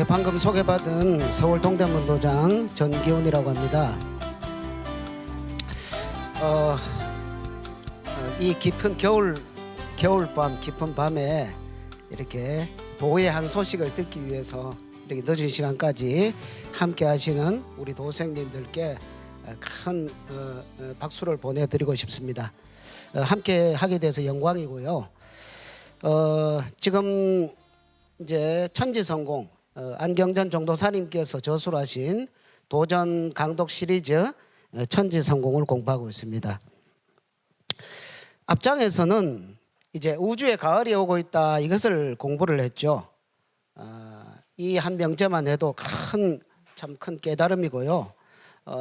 예, 방금 소개받은 서울 동대문도장 전기훈이라고 합니다. 이 깊은 겨울밤 깊은 밤에 이렇게 도의 한 소식을 듣기 위해서 이렇게 늦은 시간까지 함께 하시는 우리 도생님들께 큰 박수를 보내드리고 싶습니다. 함께 하게 돼서 영광이고요. 지금 이제 천지성공 안경전 종도사님께서 저술하신 도전 강독 시리즈 천지성공을 공부하고 있습니다. 앞장에서는 이제 우주의 가을이 오고 있다 이것을 공부를 했죠. 이 한 명제만 해도 참 큰 깨달음이고요.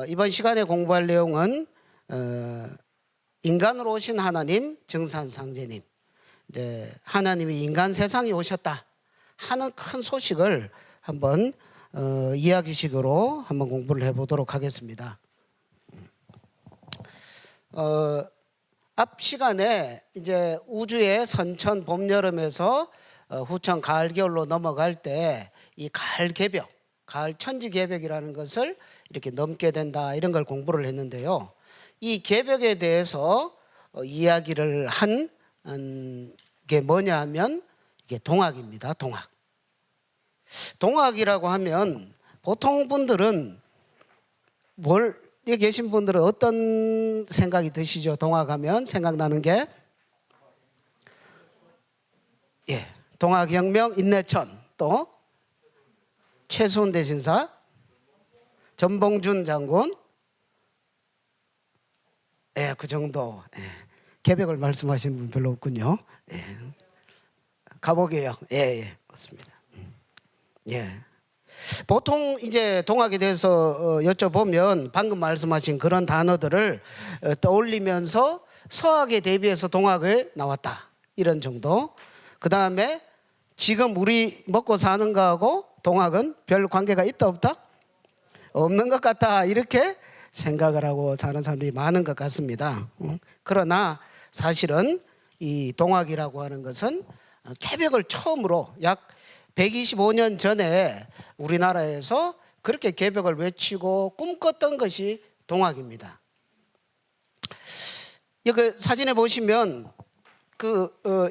이번 시간에 공부할 내용은 인간으로 오신 하나님 증산상제님, 이제 하나님이 인간 세상에 오셨다 하는 큰 소식을 한번 이야기식으로 한번 공부를 해보도록 하겠습니다. 앞 시간에 이제 우주의 선천 봄 여름에서 후천 가을 겨울로 넘어갈 때 이 가을 개벽, 가을 천지 개벽이라는 것을 이렇게 넘게 된다 이런 걸 공부를 했는데요. 이 개벽에 대해서 이야기를 한 게 뭐냐 하면 이게 동학입니다. 동학이라고 하면 보통 분들은 여기 계신 분들은 어떤 생각이 드시죠? 동학하면 생각나는 게 동학혁명 인내천, 또 최수훈 대신사, 전봉준 장군, 그 정도. 개벽을 말씀하시는 분 별로 없군요. 가보게요. 맞습니다. 보통 이제 동학에 대해서 여쭤보면 방금 말씀하신 그런 단어들을 떠올리면서 서학에 대비해서 동학을 나왔다 이런 정도. 그 다음에 지금 우리 먹고 사는 거하고 동학은 별 관계가 있다 없다? 없는 것 같다 이렇게 생각을 하고 사는 사람들이 많은 것 같습니다. 그러나 사실은 이 동학이라고 하는 것은 개벽을 처음으로 약 125년 전에 우리나라에서 그렇게 개벽을 외치고 꿈꿨던 것이 동학입니다. 여기 사진에 보시면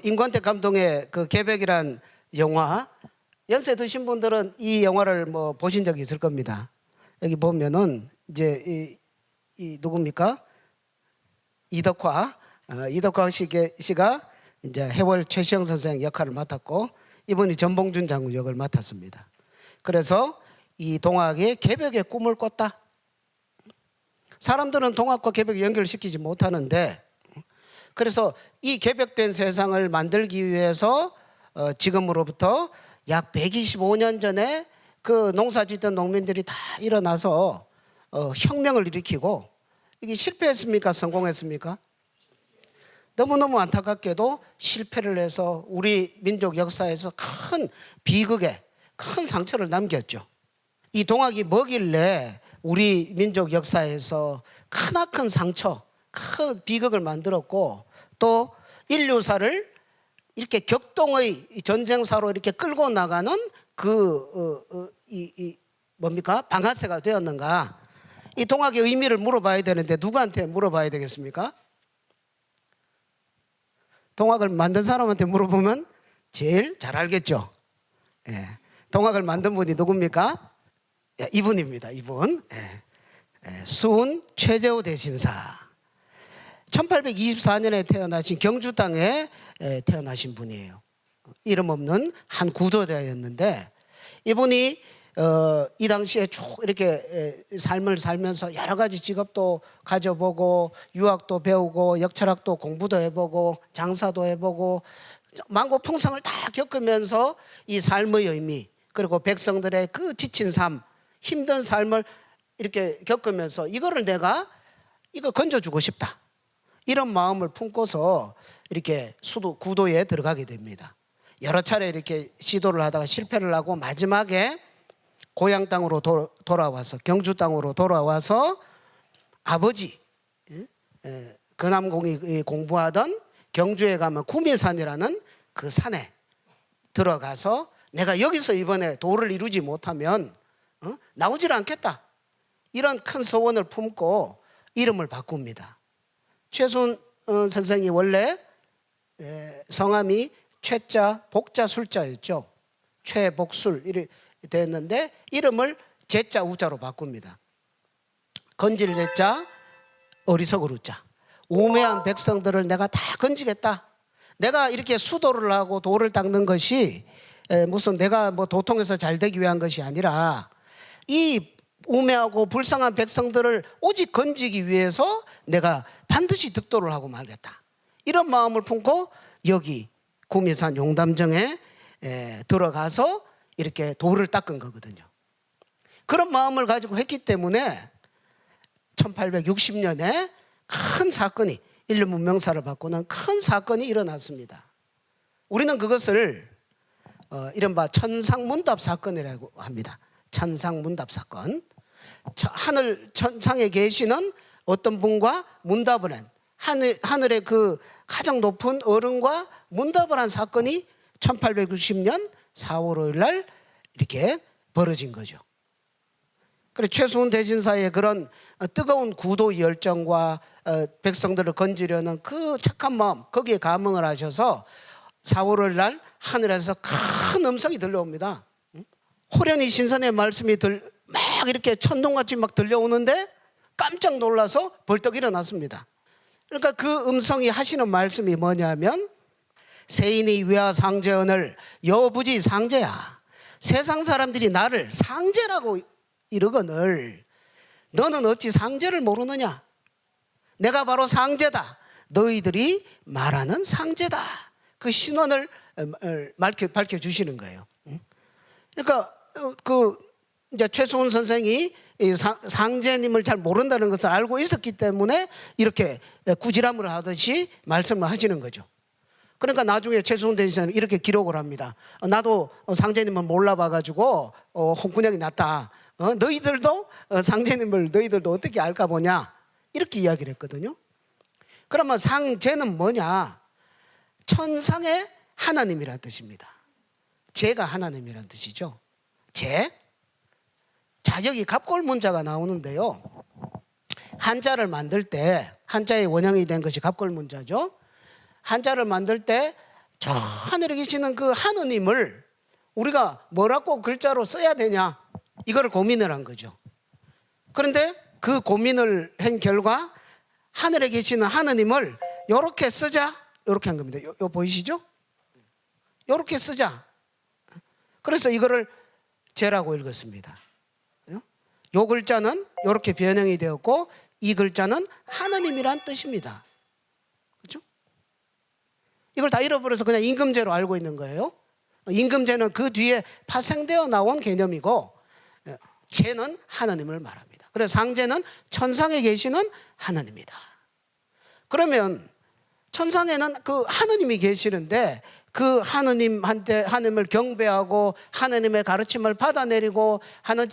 임권택 감독의 그 개벽이란 영화, 연세 드신 분들은 이 영화를 뭐 보신 적이 있을 겁니다. 여기 보면은 이제 이 누굽니까? 이덕화 씨가 이제 해월 최시영 선생 역할을 맡았고, 이분이 전봉준 장군 역을 맡았습니다. 그래서 이 동학의 개벽의 꿈을 꿨다. 사람들은 동학과 개벽을 연결시키지 못하는데, 그래서 이 개벽된 세상을 만들기 위해서 지금으로부터 약 125년 전에 그 농사 짓던 농민들이 다 일어나서 혁명을 일으키고, 이게 실패했습니까? 성공했습니까? 너무너무 안타깝게도 실패를 해서 우리 민족 역사에서 큰 비극에 큰 상처를 남겼죠. 이 동학이 뭐길래 우리 민족 역사에서 크나큰 상처, 큰 비극을 만들었고, 또 인류사를 이렇게 격동의 전쟁사로 이렇게 끌고 나가는 뭡니까? 방아쇠가 되었는가? 이 동학의 의미를 물어봐야 되는데 누구한테 물어봐야 되겠습니까? 동학을 만든 사람한테 물어보면 제일 잘 알겠죠. 동학을 만든 분이 누굽니까? 이분입니다. 이분. 수훈 최재호 대신사. 1824년에 태어나신 경주 땅에 태어나신 분이에요. 이름 없는 한 구도자였는데, 이분이 이 당시에 쭉 이렇게 삶을 살면서 여러 가지 직업도 가져보고, 유학도 배우고, 역철학도 공부도 해보고, 장사도 해보고, 만고풍성을 다 겪으면서 이 삶의 의미, 그리고 백성들의 그 지친 삶, 힘든 삶을 이렇게 겪으면서 이거를 내가 이거 건져주고 싶다, 이런 마음을 품고서 이렇게 구도에 들어가게 됩니다. 여러 차례 이렇게 시도를 하다가 실패를 하고, 마지막에 고향 땅으로 돌아와서, 경주 땅으로 돌아와서 아버지 근암공이 공부하던 경주에 가면 구미산이라는 그 산에 들어가서 내가 여기서 이번에 도를 이루지 못하면 나오질 않겠다. 이런 큰 소원을 품고 이름을 바꿉니다. 최순 선생이 원래 성함이 최자 복자 술자였죠. 최복술 이렇게 됐는데 이름을 제자 우자로 바꿉니다. 건질 제자, 어리석을 우자. 우매한 백성들을 내가 다 건지겠다. 내가 이렇게 수도를 하고 도를 닦는 것이 무슨 내가 뭐 도통해서 잘 되기 위한 것이 아니라 이 우매하고 불쌍한 백성들을 오직 건지기 위해서 내가 반드시 득도를 하고 말겠다. 이런 마음을 품고 여기 구미산 용담정에 들어가서 이렇게 도를 닦은 거거든요. 그런 마음을 가지고 했기 때문에 1860년에 큰 사건이, 인류 문명사를 바꾸는 큰 사건이 일어났습니다. 우리는 그것을 이른바 천상문답 사건이라고 합니다. 천상문답 사건. 하늘 천상에 계시는 어떤 분과 문답을 한 하늘의 그 가장 높은 어른과 문답을 한 사건이 1860년 4월 5일 날 이렇게 벌어진 거죠. 그래 최순 대신사의 그런 뜨거운 구도 열정과 백성들을 건지려는 그 착한 마음, 거기에 감흥을 하셔서 4월 5일 날 하늘에서 큰 음성이 들려옵니다. 호련히 신선의 말씀이 막 이렇게 천둥같이 막 들려오는데 깜짝 놀라서 벌떡 일어났습니다. 그러니까 그 음성이 하시는 말씀이 뭐냐면 세인이 위와 상제언을 여부지 상제야. 세상 사람들이 나를 상제라고 이르거늘 너는 어찌 상제를 모르느냐. 내가 바로 상제다. 너희들이 말하는 상제다. 그 신원을 밝혀주시는 거예요. 그러니까 이제 최수훈 선생이 상제님을 잘 모른다는 것을 알고 있었기 때문에 이렇게 꾸지람을 하듯이 말씀을 하시는 거죠. 그러니까 나중에 최수훈 대신사는 이렇게 기록을 합니다. 나도 상제님을 몰라봐가지고 홍군형이 났다. 너희들도 상제님을 너희들도 어떻게 알까 보냐. 이렇게 이야기를 했거든요. 그러면 상제는 뭐냐? 천상의 하나님이라는 뜻입니다. 제가 하나님이라는 뜻이죠. 제. 자, 여기 갑골문자가 나오는데요. 한자를 만들 때 한자의 원형이 된 것이 갑골문자죠. 한자를 만들 때 저 하늘에 계시는 그 하느님을 우리가 뭐라고 글자로 써야 되냐 이거를 고민을 한 거죠. 그런데 그 고민을 한 결과 하늘에 계시는 하느님을 이렇게 쓰자 이렇게 한 겁니다. 요 보이시죠? 이렇게 쓰자. 그래서 이거를 제라고 읽었습니다. 요 글자는 이렇게 변형이 되었고 이 글자는 하느님이란 뜻입니다. 그렇죠? 이걸 다 잃어버려서 그냥 임금제로 알고 있는 거예요. 임금제는 그 뒤에 파생되어 나온 개념이고 제는 하나님을 말합니다. 그래서 상제는 천상에 계시는 하나님이다. 그러면 천상에는 그 하느님이 계시는데 그 하느님을 경배하고 하느님의 가르침을 받아내리고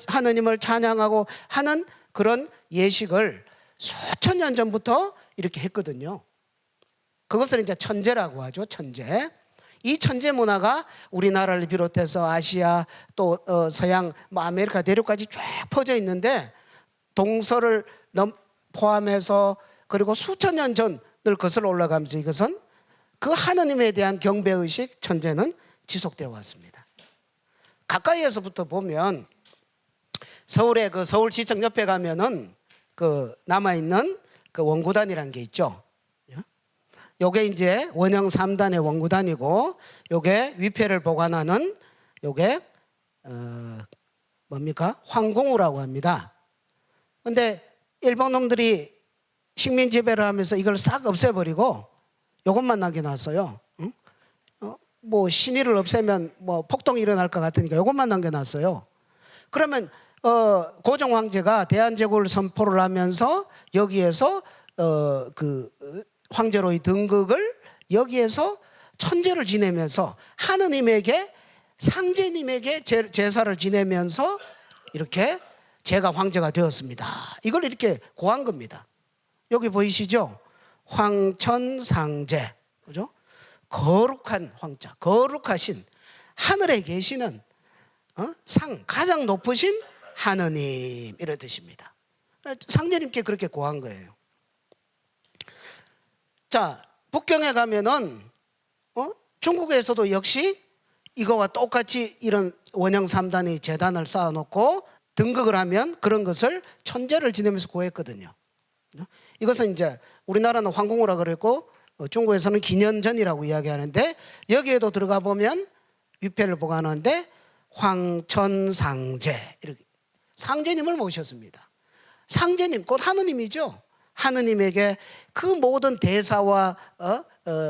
하느님을 찬양하고 하는 그런 예식을 수천 년 전부터 이렇게 했거든요. 그것을 이제 천제라고 하죠. 천제. 이 천제 문화가 우리나라를 비롯해서 아시아 또 서양 아메리카 대륙까지 쫙 퍼져 있는데 동서를 포함해서 그리고 수천 년 전을 거슬러 올라가면서 이것은 그 하느님에 대한 경배의식 천제는 지속되어 왔습니다. 가까이에서부터 보면 서울의 그 서울시청 옆에 가면은 그 남아있는 그 원구단이라는 게 있죠. 요게 이제 원형 3단의 원구단이고 요게 위패를 보관하는 요게 뭡니까? 황궁우라고 합니다. 근데 일본 놈들이 식민 지배를 하면서 이걸 싹 없애버리고 요것만 남겨놨어요. 응? 뭐 신의를 없애면 뭐 폭동이 일어날 것 같으니까 요것만 남겨놨어요. 그러면 고종 황제가 대한제국을 선포를 하면서 여기에서 그 황제로의 등극을 여기에서 천제를 지내면서 하느님에게 상제님에게 제사를 지내면서 이렇게 제가 황제가 되었습니다. 이걸 이렇게 고한 겁니다. 여기 보이시죠? 황천상제, 그죠? 거룩한 황자, 거룩하신 하늘에 계시는 가장 높으신 하느님 이런 뜻입니다. 상제님께 그렇게 고한 거예요. 자, 북경에 가면은 중국에서도 역시 이거와 똑같이 이런 원형 3단의 제단을 쌓아놓고 등극을 하면 그런 것을 천재를 지내면서 구했거든요. 이것은 이제 우리나라는 황공우라 그랬고 중국에서는 기년전이라고 이야기하는데, 여기에도 들어가 보면 위패를 보관하는데 황천상제 이렇게 상제님을 모셨습니다. 상제님 곧 하느님이죠. 하느님에게 그 모든 대사와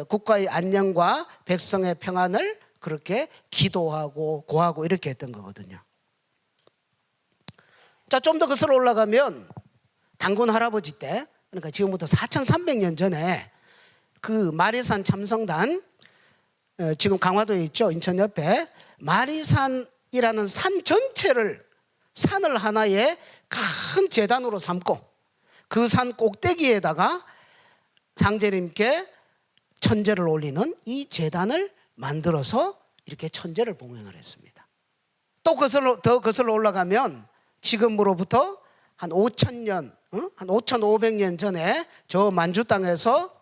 국가의 안녕과 백성의 평안을 그렇게 기도하고 고하고 이렇게 했던 거거든요. 자, 좀 더 거슬러 올라가면 단군 할아버지 때, 그러니까 지금부터 4300년 전에 그 마리산 참성단, 지금 강화도에 있죠. 인천 옆에 마리산이라는 산 전체를, 산을 하나의 큰 제단으로 삼고 그 산 꼭대기에다가 상제님께 천제를 올리는 이 제단을 만들어서 이렇게 천제를 봉행을 했습니다. 또 더 거슬러 올라가면 지금으로부터 한 5,000년, 한 5,500년 전에 저 만주 땅에서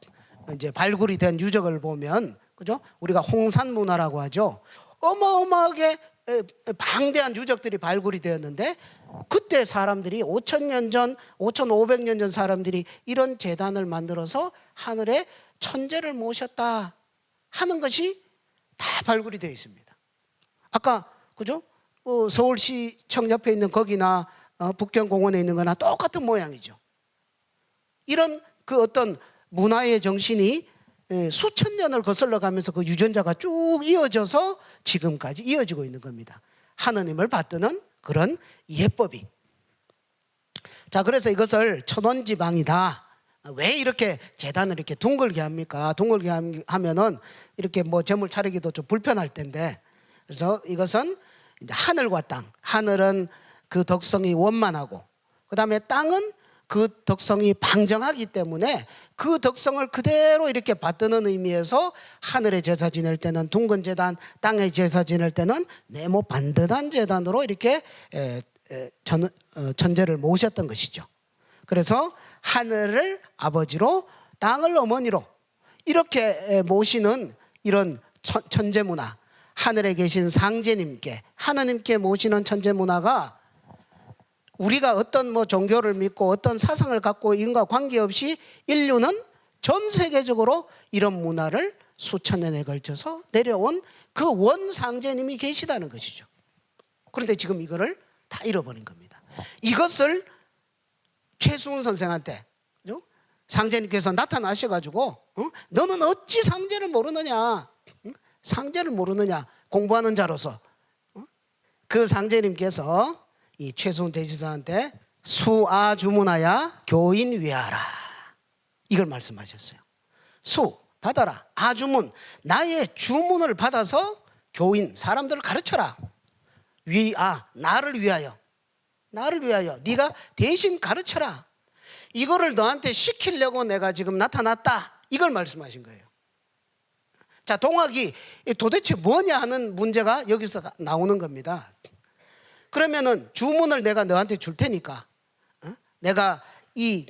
이제 발굴이 된 유적을 보면, 그죠? 우리가 홍산 문화라고 하죠. 어마어마하게 방대한 유적들이 발굴이 되었는데, 그때 사람들이 5,000년 전, 5,500년 전 사람들이 이런 제단을 만들어서 하늘에 천재를 모셨다 하는 것이 다 발굴이 되어 있습니다. 아까 그죠? 서울시청 옆에 있는 거기나 북경공원에 있는 거나 똑같은 모양이죠. 이런 그 어떤 문화의 정신이 수천 년을 거슬러 가면서 그 유전자가 쭉 이어져서 지금까지 이어지고 있는 겁니다. 하느님을 받드는 그런 예법이. 자, 그래서 이것을 천원지방이다. 왜 이렇게 제단을 이렇게 둥글게 합니까? 둥글게 하면은 이렇게 뭐 제물 차리기도 좀 불편할 텐데, 그래서 이것은 이제 하늘과 땅, 하늘은 그 덕성이 원만하고, 그 다음에 땅은 그 덕성이 방정하기 때문에 그 덕성을 그대로 이렇게 받드는 의미에서 하늘에 제사 지낼 때는 둥근 제단, 땅에 제사 지낼 때는 네모 반듯한 제단으로 이렇게 천제를 모셨던 것이죠. 그래서 하늘을 아버지로 땅을 어머니로 이렇게 모시는 이런 천제 문화, 하늘에 계신 상제님께, 하느님께 모시는 천제 문화가 우리가 어떤 뭐 종교를 믿고 어떤 사상을 갖고 이런과 관계없이 인류는 전 세계적으로 이런 문화를 수천 년에 걸쳐서 내려온 그 원상제님이 계시다는 것이죠. 그런데 지금 이거를 다 잃어버린 겁니다. 이것을 최수훈 선생한테 상제님께서 나타나셔가지고 너는 어찌 상제를 모르느냐, 상제를 모르느냐, 공부하는 자로서. 그 상제님께서 이 최수훈 대지사한테 수아 주문하야 교인 위하라 이걸 말씀하셨어요. 수 받아라, 아주문 나의 주문을 받아서 교인 사람들을 가르쳐라. 위아 나를 위하여, 나를 위하여 네가 대신 가르쳐라. 이거를 너한테 시키려고 내가 지금 나타났다, 이걸 말씀하신 거예요. 자, 동학이 도대체 뭐냐 하는 문제가 여기서 나오는 겁니다. 그러면은 주문을 내가 너한테 줄 테니까, 내가 이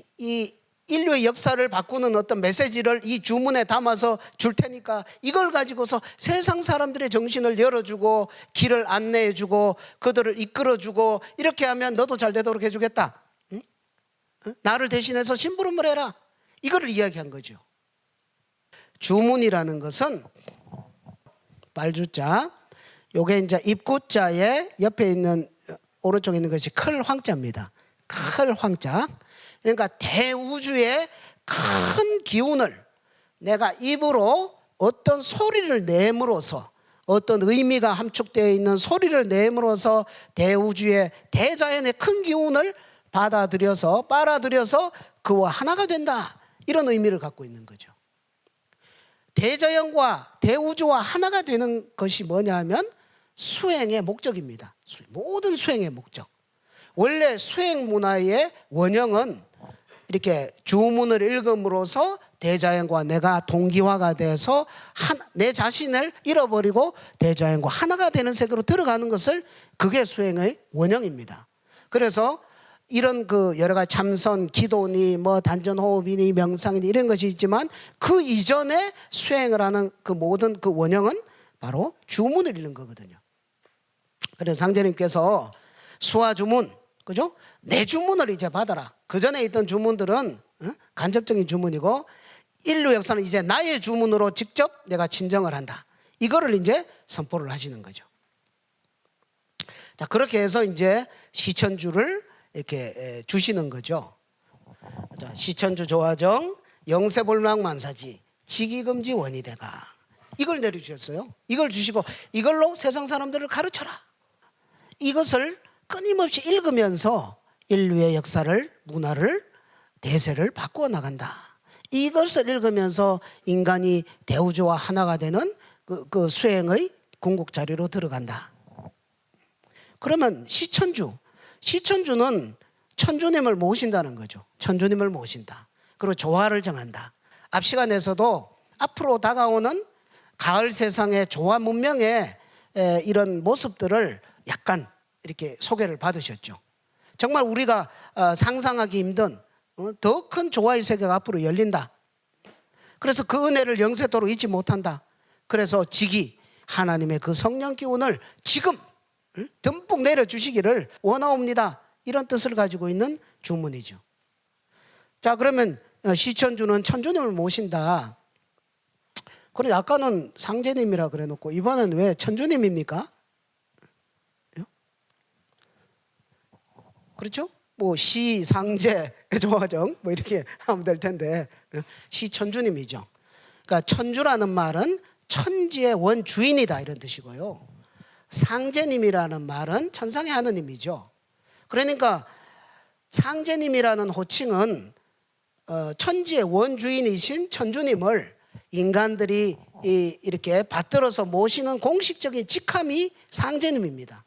인류의 역사를 바꾸는 어떤 메시지를 이 주문에 담아서 줄 테니까 이걸 가지고서 세상 사람들의 정신을 열어주고 길을 안내해주고 그들을 이끌어주고 이렇게 하면 너도 잘 되도록 해주겠다. 나를 대신해서 심부름을 해라. 이거를 이야기한 거죠. 주문이라는 것은 말주자, 요게 이제 입구자의 옆에 있는 오른쪽에 있는 것이 클 황자입니다. 클 황자. 그러니까 대우주의 큰 기운을 내가 입으로 어떤 소리를 내므로써, 어떤 의미가 함축되어 있는 소리를 내므로써 대우주의 대자연의 큰 기운을 받아들여서 빨아들여서 그와 하나가 된다, 이런 의미를 갖고 있는 거죠. 대자연과 대우주와 하나가 되는 것이 뭐냐 하면 수행의 목적입니다. 모든 수행의 목적. 원래 수행 문화의 원형은 이렇게 주문을 읽음으로써 대자연과 내가 동기화가 돼서 내 자신을 잃어버리고 대자연과 하나가 되는 세계로 들어가는 것을, 그게 수행의 원형입니다. 그래서 이런 그 여러 가지 참선, 기도니 뭐 단전호흡이니 명상이니 이런 것이 있지만, 그 이전에 수행을 하는 그 모든 그 원형은 바로 주문을 읽는 거거든요. 그래서 상제님께서 수화주문, 그죠? 내 주문을 이제 받아라. 그 전에 있던 주문들은 간접적인 주문이고, 인류 역사는 이제 나의 주문으로 직접 내가 친정을 한다. 이거를 이제 선포를 하시는 거죠. 자, 그렇게 해서 이제 시천주를 이렇게 주시는 거죠. 자, 시천주 조화정, 영세볼망만사지, 지기금지 원이대가, 이걸 내려주셨어요. 이걸 주시고 이걸로 세상 사람들을 가르쳐라. 이것을 끊임없이 읽으면서 인류의 역사를, 문화를, 대세를 바꾸어 나간다. 이것을 읽으면서 인간이 대우주와 하나가 되는 그 수행의 궁극자리로 들어간다. 그러면 시천주는 천주님을 모신다는 거죠. 천주님을 모신다. 그리고 조화를 정한다. 앞 시간에서도 앞으로 다가오는 가을 세상의 조화 문명의 이런 모습들을 약간 이렇게 소개를 받으셨죠. 정말 우리가 상상하기 힘든 더 큰 조화의 세계가 앞으로 열린다. 그래서 그 은혜를 영세토록 잊지 못한다. 그래서 지기, 하나님의 그 성령 기운을 지금 듬뿍 내려주시기를 원하옵니다. 이런 뜻을 가지고 있는 주문이죠. 자, 그러면 시천주는 천주님을 모신다. 그런데 아까는 상제님이라 그래놓고 이번엔 왜 천주님입니까? 그렇죠? 뭐 시, 상제, 조화정 뭐 이렇게 하면 될 텐데, 시천주님이죠. 그러니까 천주라는 말은 천지의 원주인이다 이런 뜻이고요. 상제님이라는 말은 천상의 하느님이죠. 그러니까 상제님이라는 호칭은 천지의 원주인이신 천주님을 인간들이 이렇게 받들어서 모시는 공식적인 직함이 상제님입니다.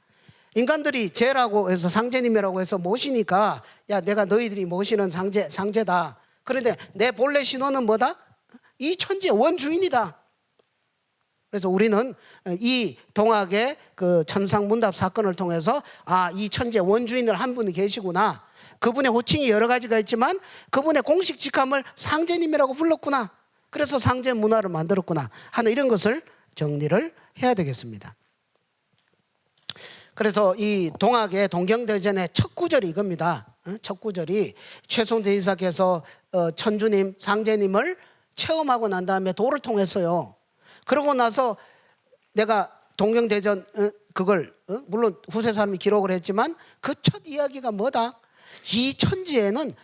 인간들이 제라고 해서 상제님이라고 해서 모시니까, 야, 내가 너희들이 모시는 상제다. 그런데 내 본래 신호는 뭐다? 이 천지의 원주인이다. 그래서 우리는 이 동학의 그 천상문답 사건을 통해서, 아, 이 천지의 원주인을 한 분이 계시구나. 그분의 호칭이 여러 가지가 있지만 그분의 공식 직함을 상제님이라고 불렀구나. 그래서 상제 문화를 만들었구나 하는 이런 것을 정리를 해야 되겠습니다. 그래서 이 동학의 동경대전의 첫 구절이 이겁니다. 첫 구절이 최송대지사께서 천주님, 상제님을 체험하고 난 다음에 도를 통했어요. 그러고 나서 내가 동경대전 그걸 물론 후세 사람이 기록을 했지만 그 첫 이야기가 뭐다? 이 천지에는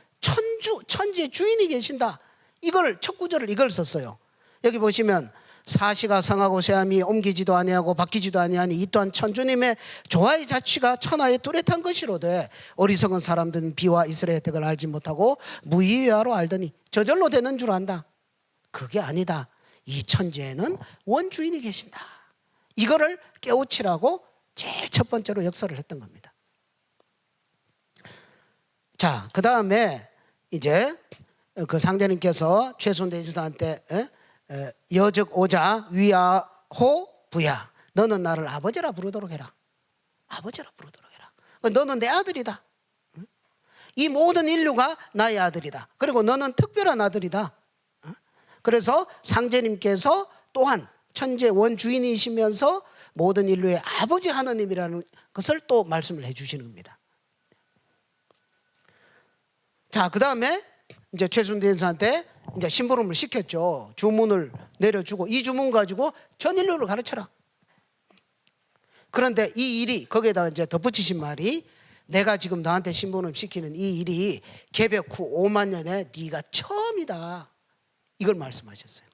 천지의 주인이 계신다. 이걸 첫 구절을 이걸 썼어요. 여기 보시면 사시가 성하고 쇠함이 옮기지도 아니하고 바뀌지도 아니하니 이 또한 천주님의 조화의 자취가 천하에 뚜렷한 것이로되 어리석은 사람들은 비와 이슬의 혜택을 알지 못하고 무의외화로 알더니 저절로 되는 줄 안다. 그게 아니다. 이 천지에는 원주인이 계신다. 이거를 깨우치라고 제일 첫 번째로 역설을 했던 겁니다. 자, 그 다음에 이제 그 상제님께서 최순대지사한테 여적 오자 위아호 부야, 너는 나를 아버지라 부르도록 해라. 아버지라 부르도록 해라. 너는 내 아들이다. 이 모든 인류가 나의 아들이다. 그리고 너는 특별한 아들이다. 그래서 상제님께서 또한 천지의 원주인이시면서 모든 인류의 아버지 하나님이라는 것을 또 말씀을 해주시는 겁니다. 자, 그 다음에 이제 최순대지사한테 이제 심부름을 시켰죠. 주문을 내려주고 이 주문 가지고 전 인류를 가르쳐라. 그런데 이 일이 거기에다가 이제 덧붙이신 말이, 내가 지금 너한테 심부름 시키는 이 일이 개벽 후 5만 년에 네가 처음이다. 이걸 말씀하셨어요.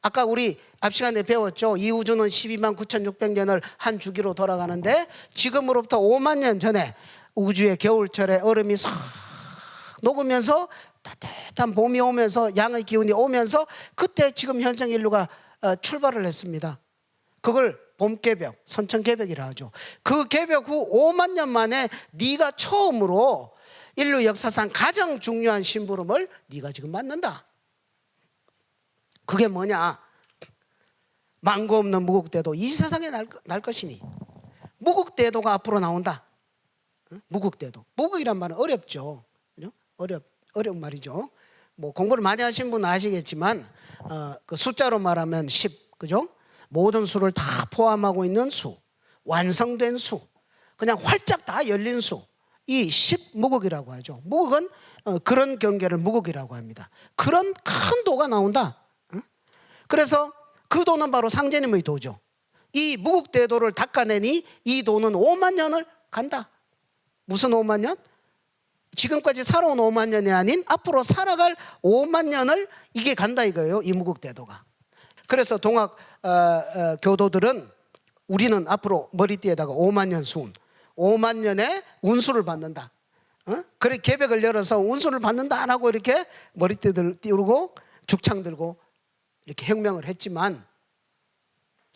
아까 우리 앞 시간에 배웠죠. 이 우주는 12만 9,600년을 한 주기로 돌아가는데 지금으로부터 5만 년 전에 우주의 겨울철에 얼음이 싹 녹으면서 따뜻한 봄이 오면서 양의 기운이 오면서 그때 지금 현생 인류가 출발을 했습니다. 그걸 봄개벽, 선천개벽이라 하죠. 그 개벽 후 5만 년 만에 네가 처음으로 인류 역사상 가장 중요한 심부름을 네가 지금 맡는다. 그게 뭐냐? 망고 없는 무국대도 이 세상에 날 것이니. 무국대도가 앞으로 나온다. 무국대도. 무국이란 말은 어렵죠. 어려운 말이죠. 뭐 공부를 많이 하신 분은 아시겠지만 그 숫자로 말하면 10, 그죠? 모든 수를 다 포함하고 있는 수, 완성된 수, 그냥 활짝 다 열린 수, 이 10무국이라고 하죠. 무국은 그런 경계를 무국이라고 합니다. 그런 큰 도가 나온다. 그래서 그 도는 바로 상제님의 도죠. 이 무국대도를 닦아내니 이 도는 5만 년을 간다. 무슨 5만 년? 지금까지 살아온 5만 년이 아닌 앞으로 살아갈 5만 년을 이게 간다 이거예요. 이 무국대도가. 그래서 동학 교도들은 우리는 앞으로 머리띠에다가 5만 년 수운, 5만 년의 운수를 받는다. 그래 계백을 열어서 운수를 받는다라고 이렇게 머리띠들 띄우고 죽창 들고 이렇게 혁명을 했지만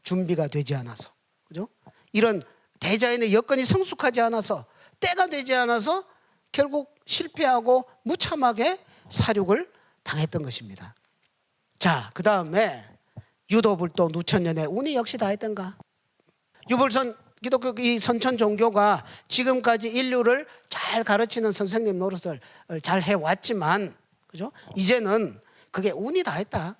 준비가 되지 않아서, 그죠? 이런 대자연의 여건이 성숙하지 않아서, 때가 되지 않아서 결국 실패하고 무참하게 사륙을 당했던 것입니다. 자, 그 다음에 유도불도 누천년의 운이 역시 다 했던가? 유불선 기독교 이 선천 종교가 지금까지 인류를 잘 가르치는 선생님 노릇을 잘 해왔지만, 그죠? 이제는 그게 운이 다 했다.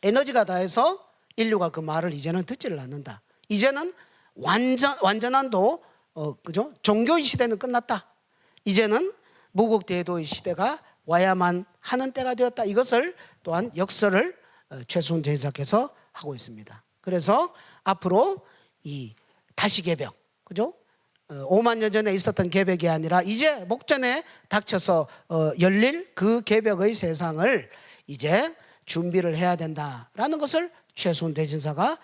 에너지가 다 해서 인류가 그 말을 이제는 듣지를 않는다. 이제는 완전한 도, 그죠? 종교의 시대는 끝났다. 이제는 무국대도의 시대가 와야만 하는 때가 되었다. 이것을 또한 역설을 최순 제자께서 하고 있습니다. 그래서 앞으로 이 다시 개벽, 그죠? 5만 년 전에 있었던 개벽이 아니라 이제 목전에 닥쳐서 열릴 그 개벽의 세상을 이제 준비를 해야 된다라는 것을 최순 대진사가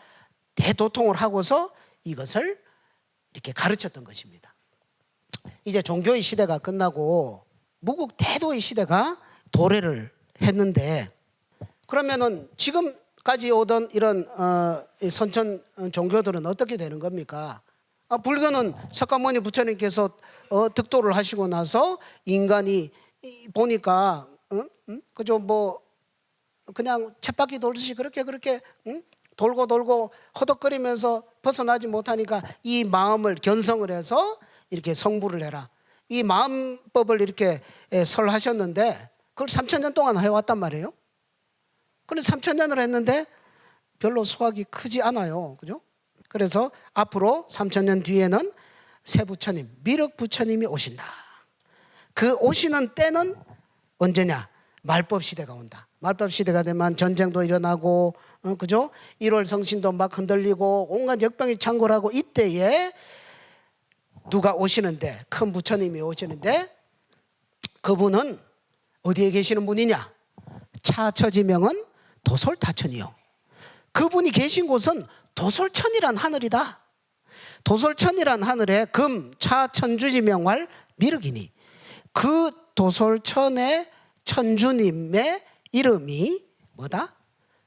대도통을 하고서 이것을 이렇게 가르쳤던 것입니다. 이제 종교의 시대가 끝나고 무국대도의 시대가 도래를 했는데, 그러면은 지금까지 오던 이런 선천 종교들은 어떻게 되는 겁니까? 불교는 석가모니 부처님께서 득도를 하시고 나서 인간이 보니까 그죠, 뭐 그냥 쳇바퀴 돌듯이 그렇게 돌고 허덕거리면서 벗어나지 못하니까 이 마음을 견성을 해서 이렇게 성불을 해라. 이 마음법을 이렇게 설하셨는데 그걸 3,000년 동안 해왔단 말이에요. 그런데 3,000년을 했는데 별로 수확이 크지 않아요. 그죠? 그래서 앞으로 3,000년 뒤에는 새 부처님, 미륵 부처님이 오신다. 그 오시는 때는 언제냐? 말법 시대가 온다. 말법 시대가 되면 전쟁도 일어나고, 그죠? 1월 성신도 막 흔들리고 온갖 역병이 창궐하고, 이때에 누가 오시는데, 큰 부처님이 오시는데, 그분은 어디에 계시는 분이냐? 차처지명은 도솔타천이요. 그분이 계신 곳은 도솔천이란 하늘이다. 도솔천이란 하늘에 금, 차, 천주지명활 미륵이니, 그 도솔천의 천주님의 이름이 뭐다?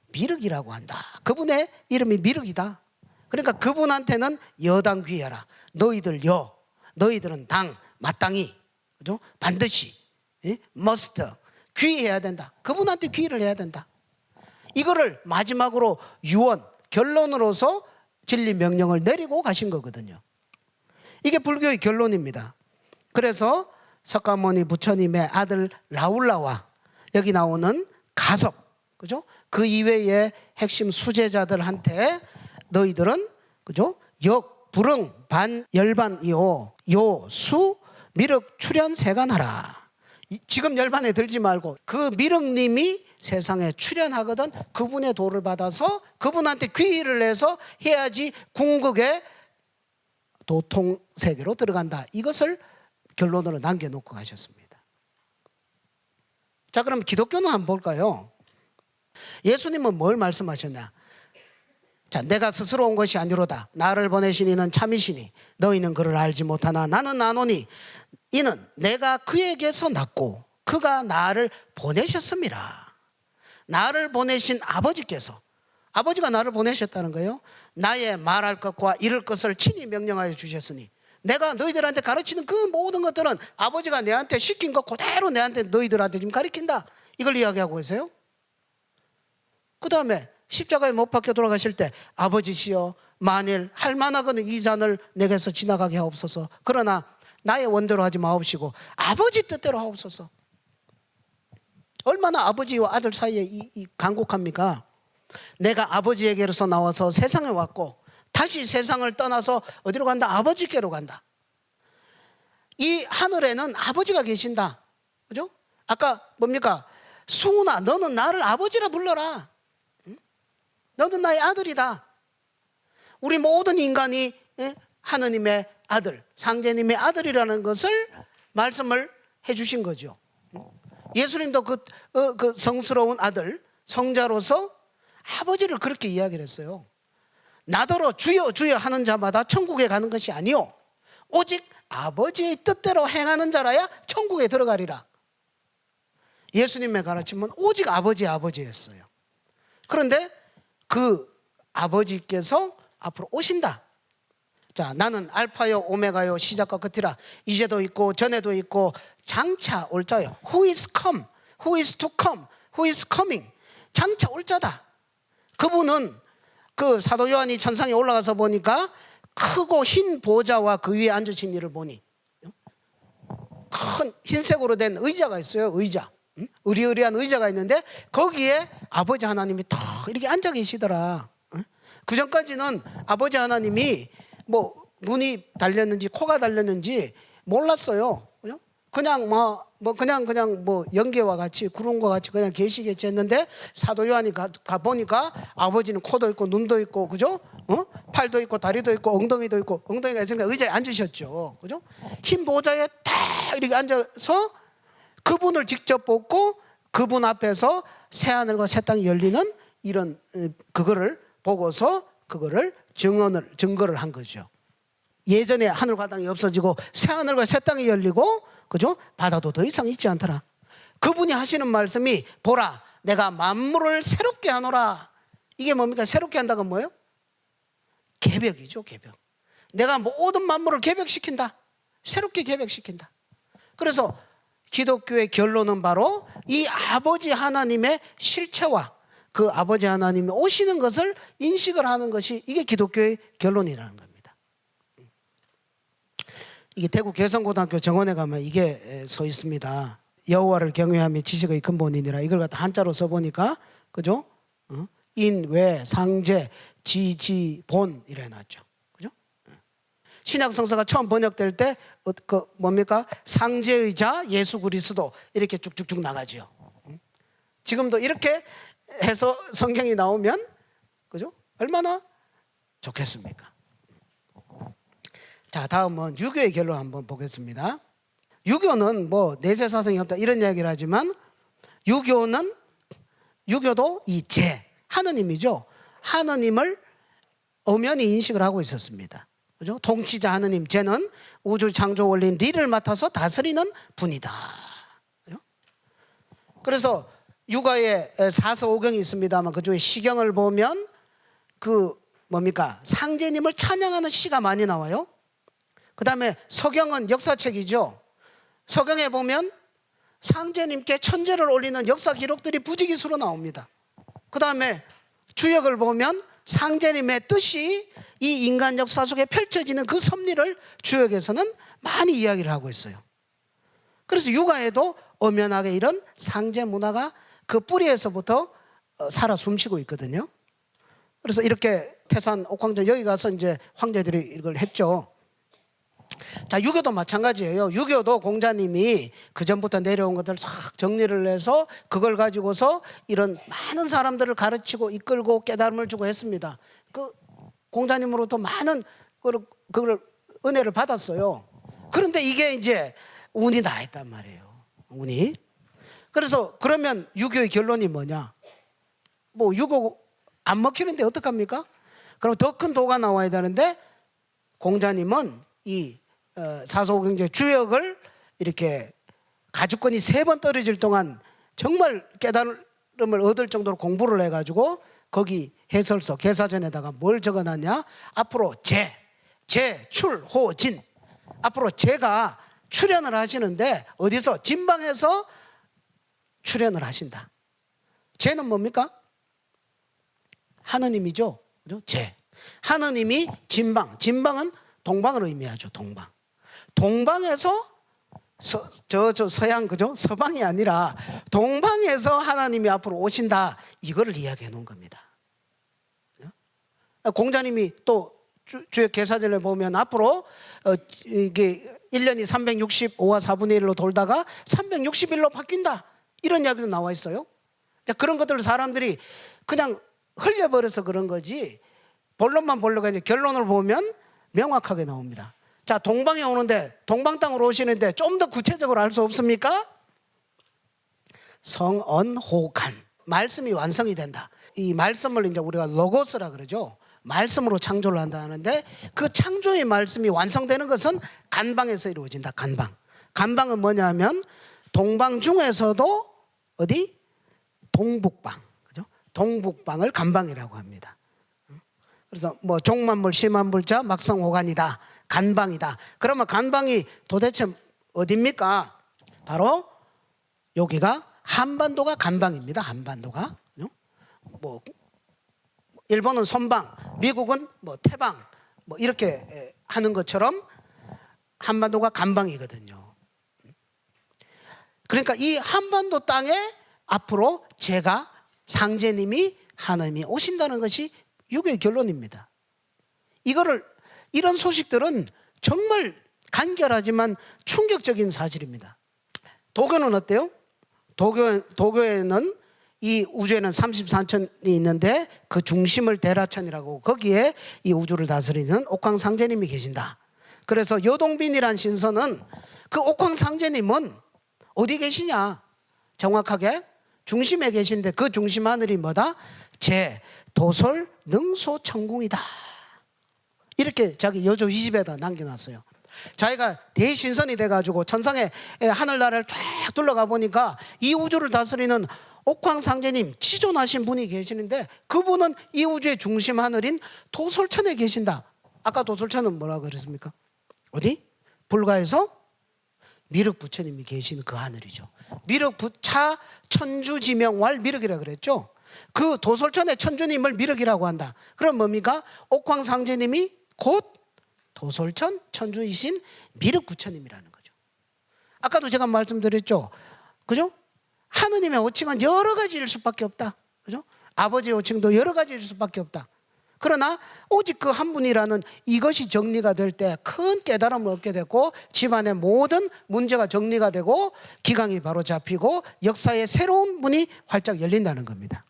미륵이라고 한다. 그분의 이름이 미륵이다. 그러니까 그분한테는 여당 귀해라. 너희들은 당, 마땅히, 그죠? 반드시, must, 귀해야 된다. 그분한테 귀를 해야 된다. 이거를 마지막으로 유언, 결론으로서 진리 명령을 내리고 가신 거거든요. 이게 불교의 결론입니다. 그래서 석가모니 부처님의 아들 라울라와 여기 나오는 가섭, 그죠? 그 이외의 핵심 수제자들한테 너희들은, 그죠? 역, 불응, 반, 열반이요, 요, 수, 미륵, 출현, 세간하라. 지금 열반에 들지 말고 그 미륵님이 세상에 출현하거든 그분의 도를 받아서 그분한테 귀의를 해서 해야지 궁극의 도통 세계로 들어간다. 이것을 결론으로 남겨놓고 가셨습니다. 자, 그럼 기독교는 한번 볼까요? 예수님은 뭘 말씀하셨냐? 자, 내가 스스로 온 것이 아니로다. 나를 보내신 이는 참이시니 너희는 그를 알지 못하나 나는 아노니 이는 내가 그에게서 났고 그가 나를 보내셨음이라. 나를 보내신 아버지께서, 아버지가 나를 보내셨다는 거예요. 나의 말할 것과 이룰 것을 친히 명령하여 주셨으니 내가 너희들한테 가르치는 그 모든 것들은 아버지가 내한테 시킨 것 그대로 내한테 너희들한테 지금 가르친다. 이걸 이야기하고 계세요. 그 다음에 십자가에 못 박혀 돌아가실 때 아버지시여 만일 할 만하거든 이 잔을 내게서 지나가게 하옵소서. 그러나 나의 원대로 하지 마옵시고 아버지 뜻대로 하옵소서. 얼마나 아버지와 아들 사이에 이 간곡합니까? 내가 아버지에게로서 나와서 세상에 왔고 다시 세상을 떠나서 어디로 간다? 아버지께로 간다. 이 하늘에는 아버지가 계신다. 그죠? 아까 뭡니까? 승훈아 너는 나를 아버지라 불러라. 너는 나의 아들이다. 우리 모든 인간이 하느님의 아들, 상제님의 아들이라는 것을 말씀을 해주신 거죠. 예수님도 그 성스러운 아들, 성자로서 아버지를 그렇게 이야기를 했어요. 나더러 주여 주여 하는 자마다 천국에 가는 것이 아니요 오직 아버지의 뜻대로 행하는 자라야 천국에 들어가리라. 예수님의 가르침은 오직 아버지였어요. 그런데 그 아버지께서 앞으로 오신다. 자, 나는 알파요 오메가요 시작과 끝이라. 이제도 있고 전에도 있고 장차 올 자요. Who is come? Who is to come? Who is coming? 장차 올 자다. 그분은 그 사도 요한이 천상에 올라가서 보니까 크고 흰 보좌와 그 위에 앉으신 이를 보니 큰 흰색으로 된 의자가 있어요. 의자. 으리으리한 의자가 있는데 거기에 아버지 하나님이 딱 이렇게 앉아 계시더라. 그 전까지는 아버지 하나님이 뭐 눈이 달렸는지 코가 달렸는지 몰랐어요. 그냥 뭐 연기와 같이 구름과 같이 그냥 계시겠지 했는데 사도 요한이 가 보니까 아버지는 코도 있고 눈도 있고 그죠? 팔도 있고 다리도 있고 엉덩이도 있고 엉덩이가 있으니까 의자에 앉으셨죠. 그죠? 흰 보좌에 딱 이렇게 앉아서 그분을 직접 보고 그분 앞에서 새 하늘과 새 땅이 열리는 이런 그거를 보고서 그거를 증거를 한 거죠. 예전에 하늘과 땅이 없어지고 새 하늘과 새 땅이 열리고 그죠? 바다도 더 이상 있지 않더라. 그분이 하시는 말씀이 보라 내가 만물을 새롭게 하노라. 이게 뭡니까? 새롭게 한다가 뭐예요? 개벽이죠. 개벽. 내가 모든 만물을 개벽시킨다. 새롭게 개벽시킨다. 그래서 기독교의 결론은 바로 이 아버지 하나님의 실체와 그 아버지 하나님이 오시는 것을 인식을 하는 것이 이게 기독교의 결론이라는 겁니다. 이게 대구 개성고등학교 정원에 가면 이게 서 있습니다. 여호와를 경외하며 지식의 근본이니라. 이걸 갖다 한자로 써보니까 그죠? 인, 외, 상제, 지, 본 이래 놨죠. 그죠? 신약 성서가 처음 번역될 때 그 뭡니까? 상제의 자 예수 그리스도 이렇게 쭉쭉쭉 나가죠. 지금도 이렇게 해서 성경이 나오면 그죠? 얼마나 좋겠습니까? 자, 다음은 유교의 결론 한번 보겠습니다. 유교는 뭐 내세 사상이 없다 이런 이야기를 하지만 유교도 이 하느님이죠. 하느님을 엄연히 인식을 하고 있었습니다. 그죠? 통치자 하느님, 쟤는 우주 창조 원리인 리를 맡아서 다스리는 분이다. 그죠? 그래서 유가에 사서오경이 있습니다만 그중에 시경을 보면 그 뭡니까? 상제님을 찬양하는 시가 많이 나와요. 그 다음에 서경은 역사책이죠. 서경에 보면 상제님께 천제를 올리는 역사 기록들이 부지기수로 나옵니다. 그 다음에 주역을 보면 상제님의 뜻이 이 인간 역사 속에 펼쳐지는 그 섭리를 주역에서는 많이 이야기를 하고 있어요. 그래서 유가에도 엄연하게 이런 상제 문화가 그 뿌리에서부터 살아 숨쉬고 있거든요. 그래서 이렇게 태산 옥황전 여기 가서 이제 황제들이 이걸 했죠. 자, 유교도 마찬가지예요. 유교도 공자님이 그 전부터 내려온 것들을 싹 정리를 해서 그걸 가지고서 이런 많은 사람들을 가르치고 이끌고 깨달음을 주고 했습니다. 그 공자님으로부터 많은 그걸 은혜를 받았어요. 그런데 이게 이제 운이 나 있단 말이에요. 운이. 그래서 그러면 유교의 결론이 뭐냐? 뭐 유교 안 먹히는데 어떡합니까? 그럼 더 큰 도가 나와야 되는데 공자님은 이 사서오경제 주역을 이렇게 가주권이 3번 떨어질 동안 정말 깨달음을 얻을 정도로 공부를 해가지고 거기 해설서 계사전에다가 뭘 적어놨냐? 앞으로 출호진 앞으로 제가 출연을 하시는데 어디서? 진방에서 출연을 하신다. 제는 뭡니까? 하느님이죠. 그죠? 제. 하느님이 진방. 진방은 동방을 의미하죠. 동방. 동방에서 서양, 그죠? 서방이 아니라 동방에서 하나님이 앞으로 오신다. 이거를 이야기해 놓은 겁니다. 공자님이 또 주역 계사전에 보면 앞으로 이게 1년이 365와 4분의 1로 돌다가 360일로 바뀐다. 이런 이야기도 나와 있어요. 그런 것들을 사람들이 그냥 흘려버려서 그런 거지, 본론만 보려고 이제 결론을 보면 명확하게 나옵니다. 자, 동방에 오는데, 동방 땅으로 오시는데 좀 더 구체적으로 알 수 없습니까? 성언호간. 말씀이 완성이 된다. 이 말씀을 이제 우리가 로고스라 그러죠. 말씀으로 창조를 한다 하는데, 그 창조의 말씀이 완성되는 것은 간방에서 이루어진다. 간방. 간방은 뭐냐면 동방 중에서도 어디? 동북방. 그죠? 동북방을 간방이라고 합니다. 그래서 뭐 종만물 심한물자 막성호간이다. 간방이다. 그러면 간방이 도대체 어디입니까? 바로 여기가 한반도가 간방입니다. 한반도가. 뭐 일본은 선방, 미국은 뭐 태방, 뭐 이렇게 하는 것처럼 한반도가 간방이거든요. 그러니까 이 한반도 땅에 앞으로 제가 상제님이 하나님이 오신다는 것이 유교의 결론입니다. 이런 소식들은 정말 간결하지만 충격적인 사실입니다. 도교는 어때요? 도교에는 이 우주에는 34천이 있는데 그 중심을 대라천이라고, 거기에 이 우주를 다스리는 옥황상제님이 계신다. 그래서 여동빈이란 신선은 그 옥황상제님은 어디 계시냐? 정확하게 중심에 계신데 그 중심 하늘이 뭐다? 제 도솔 능소천궁이다. 이렇게 자기 여조 20에다 남겨놨어요. 자기가 대신선이 돼가지고 천상의 하늘나라를 쫙 둘러가 보니까 이 우주를 다스리는 옥황상제님, 지존하신 분이 계시는데 그분은 이 우주의 중심 하늘인 도솔천에 계신다. 아까 도솔천은 뭐라고 그랬습니까? 어디? 불가에서 미륵부처님이 계시는 그 하늘이죠. 미륵부차 천주지명왈 미륵이라고 그랬죠. 그 도솔천의 천주님을 미륵이라고 한다. 그럼 뭡니까? 옥황상제님이 곧 도솔천 천주이신 미륵부처님이라는 거죠. 아까도 제가 말씀드렸죠. 그죠? 하느님의 호칭은 여러 가지일 수밖에 없다. 그죠? 아버지의 호칭도 여러 가지일 수밖에 없다. 그러나 오직 그 한 분이라는 이것이 정리가 될 때 큰 깨달음을 얻게 되고 집안의 모든 문제가 정리가 되고 기강이 바로 잡히고 역사의 새로운 문이 활짝 열린다는 겁니다.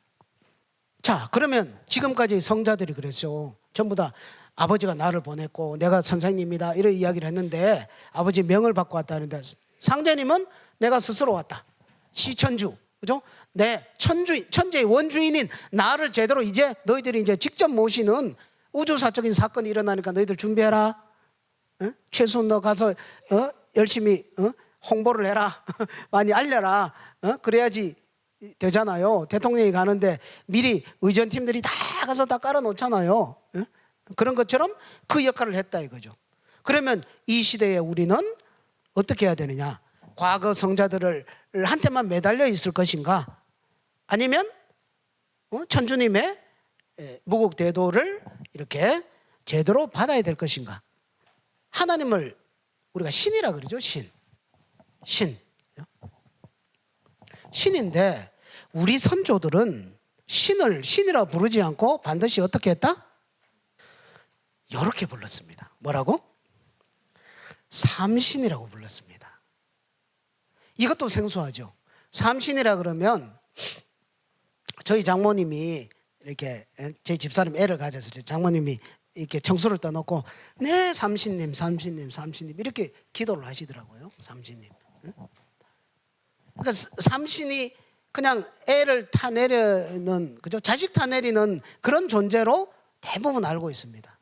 자, 그러면 지금까지 성자들이 그랬죠. 전부 다 아버지가 나를 보냈고 내가 선생님이다 이런 이야기를 했는데 아버지 명을 받고 왔다는데, 상제님은 내가 스스로 왔다. 시천주, 그죠? 내 천재의 원주인인 나를 제대로 이제 너희들이 이제 직접 모시는 우주사적인 사건이 일어나니까 너희들 준비해라. 최소한 너 가서 열심히 홍보를 해라. 많이 알려라. 그래야지 되잖아요. 대통령이 가는데 미리 의전팀들이 다 가서 다 깔아놓잖아요. 그런 것처럼 그 역할을 했다 이거죠. 그러면 이 시대에 우리는 어떻게 해야 되느냐? 과거 성자들을 한테만 매달려 있을 것인가? 아니면 천주님의 무국대도를 이렇게 제대로 받아야 될 것인가? 하나님을 우리가 신이라 그러죠. 신인데 우리 선조들은 신을 신이라고 부르지 않고 반드시 어떻게 했다? 이렇게 불렀습니다. 뭐라고? 삼신이라고 불렀습니다. 이것도 생소하죠. 삼신이라 그러면 저희 장모님이 이렇게 제 집사람 애를 가져서 장모님이 이렇게 청소를 떠놓고 네 삼신님 이렇게 기도를 하시더라고요. 삼신님. 그러니까 삼신이 그냥 애를 타내려는, 그죠? 자식 타내리는 그런 존재로 대부분 알고 있습니다.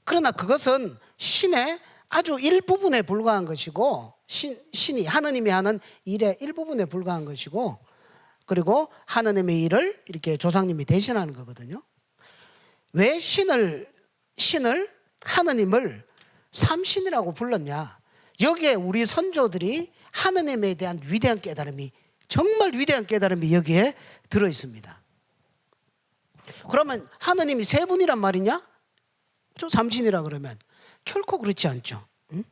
그러나 그것은 신의 아주 일부분에 불과한 것이고, 신이 하느님이 하는 일의 일부분에 불과한 것이고, 그리고 하느님의 일을 이렇게 조상님이 대신하는 거거든요. 왜 신을 하느님을 삼신이라고 불렀냐? 여기에 우리 선조들이 하느님에 대한 위대한 깨달음이, 정말 위대한 깨달음이 여기에 들어 있습니다. 그러면 하느님이 세 분이란 말이냐? 저 삼신이라 그러면 결코 그렇지 않죠. 응?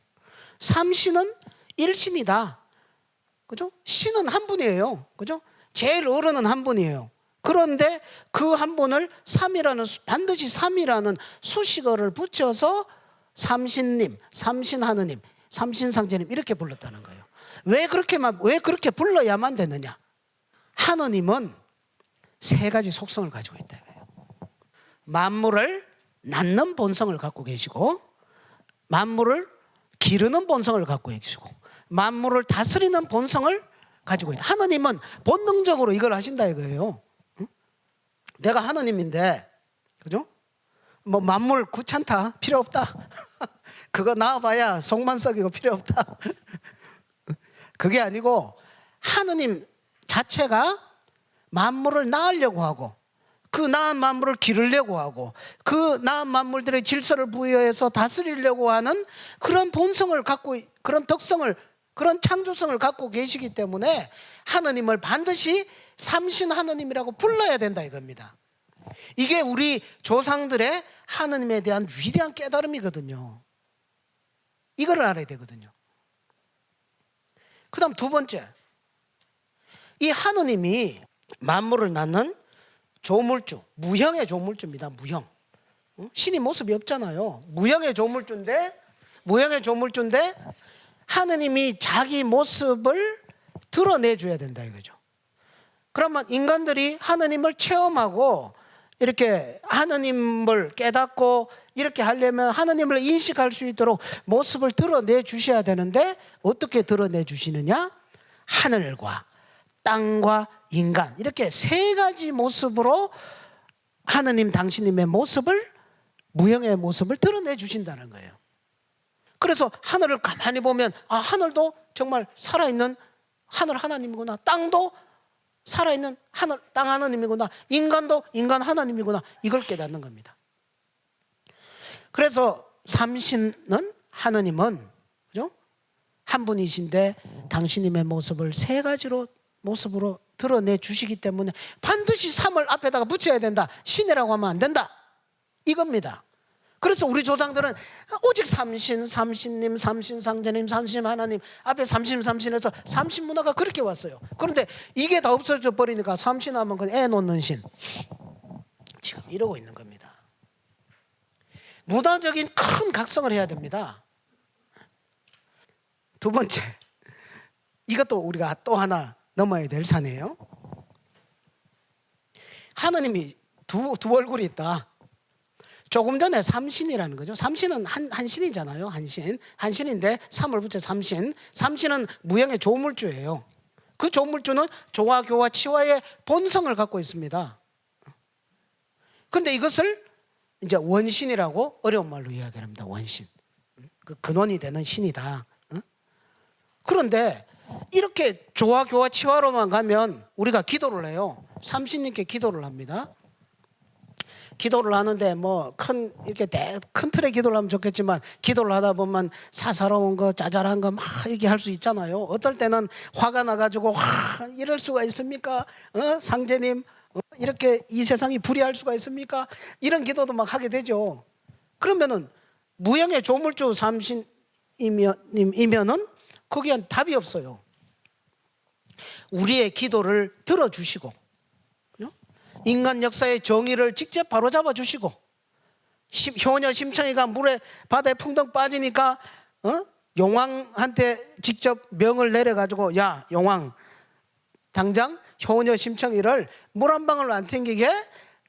삼신은 일신이다. 그죠? 신은 한 분이에요. 그죠? 제일 어른은 한 분이에요. 그런데 그 한 분을 반드시 삼이라는 수식어를 붙여서 삼신님, 삼신하느님, 삼신상제님 이렇게 불렀다는 거예요. 왜 그렇게 불러야만 되느냐? 하느님은 세 가지 속성을 가지고 있다 이거예요. 만물을 낳는 본성을 갖고 계시고, 만물을 기르는 본성을 갖고 계시고, 만물을 다스리는 본성을 가지고 있다. 하느님은 본능적으로 이걸 하신다 이거예요. 응? 내가 하느님인데, 그죠? 뭐 만물 귀찮다, 필요 없다. 그거 낳아봐야 속만 썩이고 필요 없다. 그게 아니고 하느님 자체가 만물을 낳으려고 하고, 그 낳은 만물을 기르려고 하고, 그 낳은 만물들의 질서를 부여해서 다스리려고 하는 그런 본성을 갖고, 그런 덕성을, 그런 창조성을 갖고 계시기 때문에 하느님을 반드시 삼신 하느님이라고 불러야 된다 이겁니다. 이게 우리 조상들의 하느님에 대한 위대한 깨달음이거든요. 이거를 알아야 되거든요. 그 다음 두 번째, 이 하느님이 만물을 낳는 조물주, 무형의 조물주입니다. 무형. 신이 모습이 없잖아요. 무형의 조물주인데 하느님이 자기 모습을 드러내줘야 된다 이거죠. 그러면 인간들이 하느님을 체험하고 이렇게 하느님을 깨닫고 이렇게 하려면 하느님을 인식할 수 있도록 모습을 드러내 주셔야 되는데, 어떻게 드러내 주시느냐? 하늘과 땅과 인간, 이렇게 세 가지 모습으로 하느님 당신님의 모습을, 무형의 모습을 드러내 주신다는 거예요. 그래서 하늘을 가만히 보면 하늘도 정말 살아있는 하늘 하나님이구나, 땅도 살아있는 땅 하나님이구나, 인간도 인간 하나님이구나, 이걸 깨닫는 겁니다. 그래서 삼신은, 하느님은, 그죠? 한 분이신데 당신님의 모습을 세 가지로 모습으로 드러내 주시기 때문에 반드시 삼을 앞에다가 붙여야 된다. 신이라고 하면 안 된다 이겁니다. 그래서 우리 조상들은 오직 삼신, 삼신님, 삼신상제님, 삼신하나님 앞에 삼신해서 삼신문화가 그렇게 왔어요. 그런데 이게 다 없어져 버리니까 삼신하면 그냥 애 놓는 신, 지금 이러고 있는 겁니다. 문화적인 큰 각성을 해야 됩니다. 두 번째, 이것도 우리가 또 하나 넘어야 될 산이에요. 하느님이 두 얼굴이 있다. 조금 전에 삼신이라는 거죠. 삼신은 한 신이잖아요. 한 신인데 삼을 붙여 삼신. 삼신은 무형의 조물주예요. 그 조물주는 조화, 교화, 치화의 본성을 갖고 있습니다. 그런데 이것을 이제 원신이라고 어려운 말로 이야기합니다. 원신. 그 근원이 되는 신이다. 그런데 이렇게 조화, 교화, 치화로만 가면 우리가 기도를 해요. 삼신님께 기도를 합니다. 기도를 하는데 뭐 이렇게 큰 틀의 기도를 하면 좋겠지만, 기도를 하다 보면 사사로운 거, 짜잘한 거 막 이렇게 할 수 있잖아요. 어떨 때는 화가 나가지고 이럴 수가 있습니까? 상제님, 이렇게 이 세상이 불의할 수가 있습니까? 이런 기도도 막 하게 되죠. 그러면은 무형의 조물주 삼신이면은 거기엔 답이 없어요. 우리의 기도를 들어주시고, 인간 역사의 정의를 직접 바로잡아 주시고, 효녀 심청이가 바다에 풍덩 빠지니까 용왕한테 직접 명을 내려가지고, 야 용왕, 당장 효녀 심청이를 물 한 방울 안 튕기게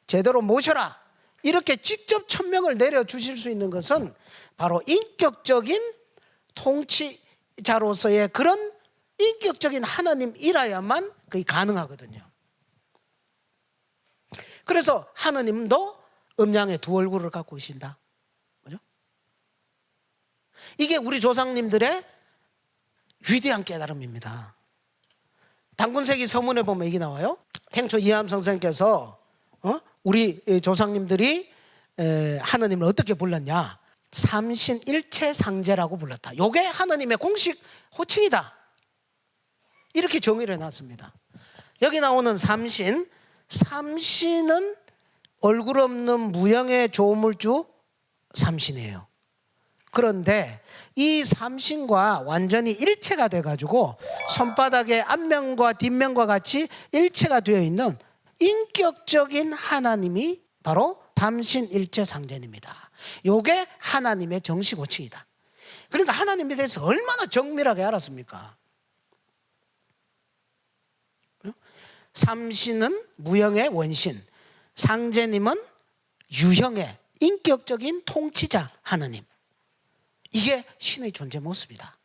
제대로 모셔라, 이렇게 직접 천명을 내려주실 수 있는 것은 바로 인격적인 통치자로서의 그런 인격적인 하나님이라야만 그게 가능하거든요. 그래서 하느님도 음양의 두 얼굴을 갖고 계신다. 그죠? 이게 우리 조상님들의 위대한 깨달음입니다. 단군세기 서문에 보면 이게 나와요. 행초 이함 선생께서 우리 조상님들이 하느님을 어떻게 불렀냐? 삼신일체상제라고 불렀다. 이게 하느님의 공식 호칭이다. 이렇게 정의를 해놨습니다. 여기 나오는 삼신은 얼굴 없는 무형의 조물주 삼신이에요. 그런데 이 삼신과 완전히 일체가 돼가지고 손바닥의 앞면과 뒷면과 같이 일체가 되어 있는 인격적인 하나님이 바로 삼신일체 상전입니다. 이게 하나님의 정식 호칭이다. 그러니까 하나님에 대해서 얼마나 정밀하게 알았습니까? 삼신은 무형의 원신, 상제님은 유형의 인격적인 통치자 하나님. 이게 신의 존재 모습이다.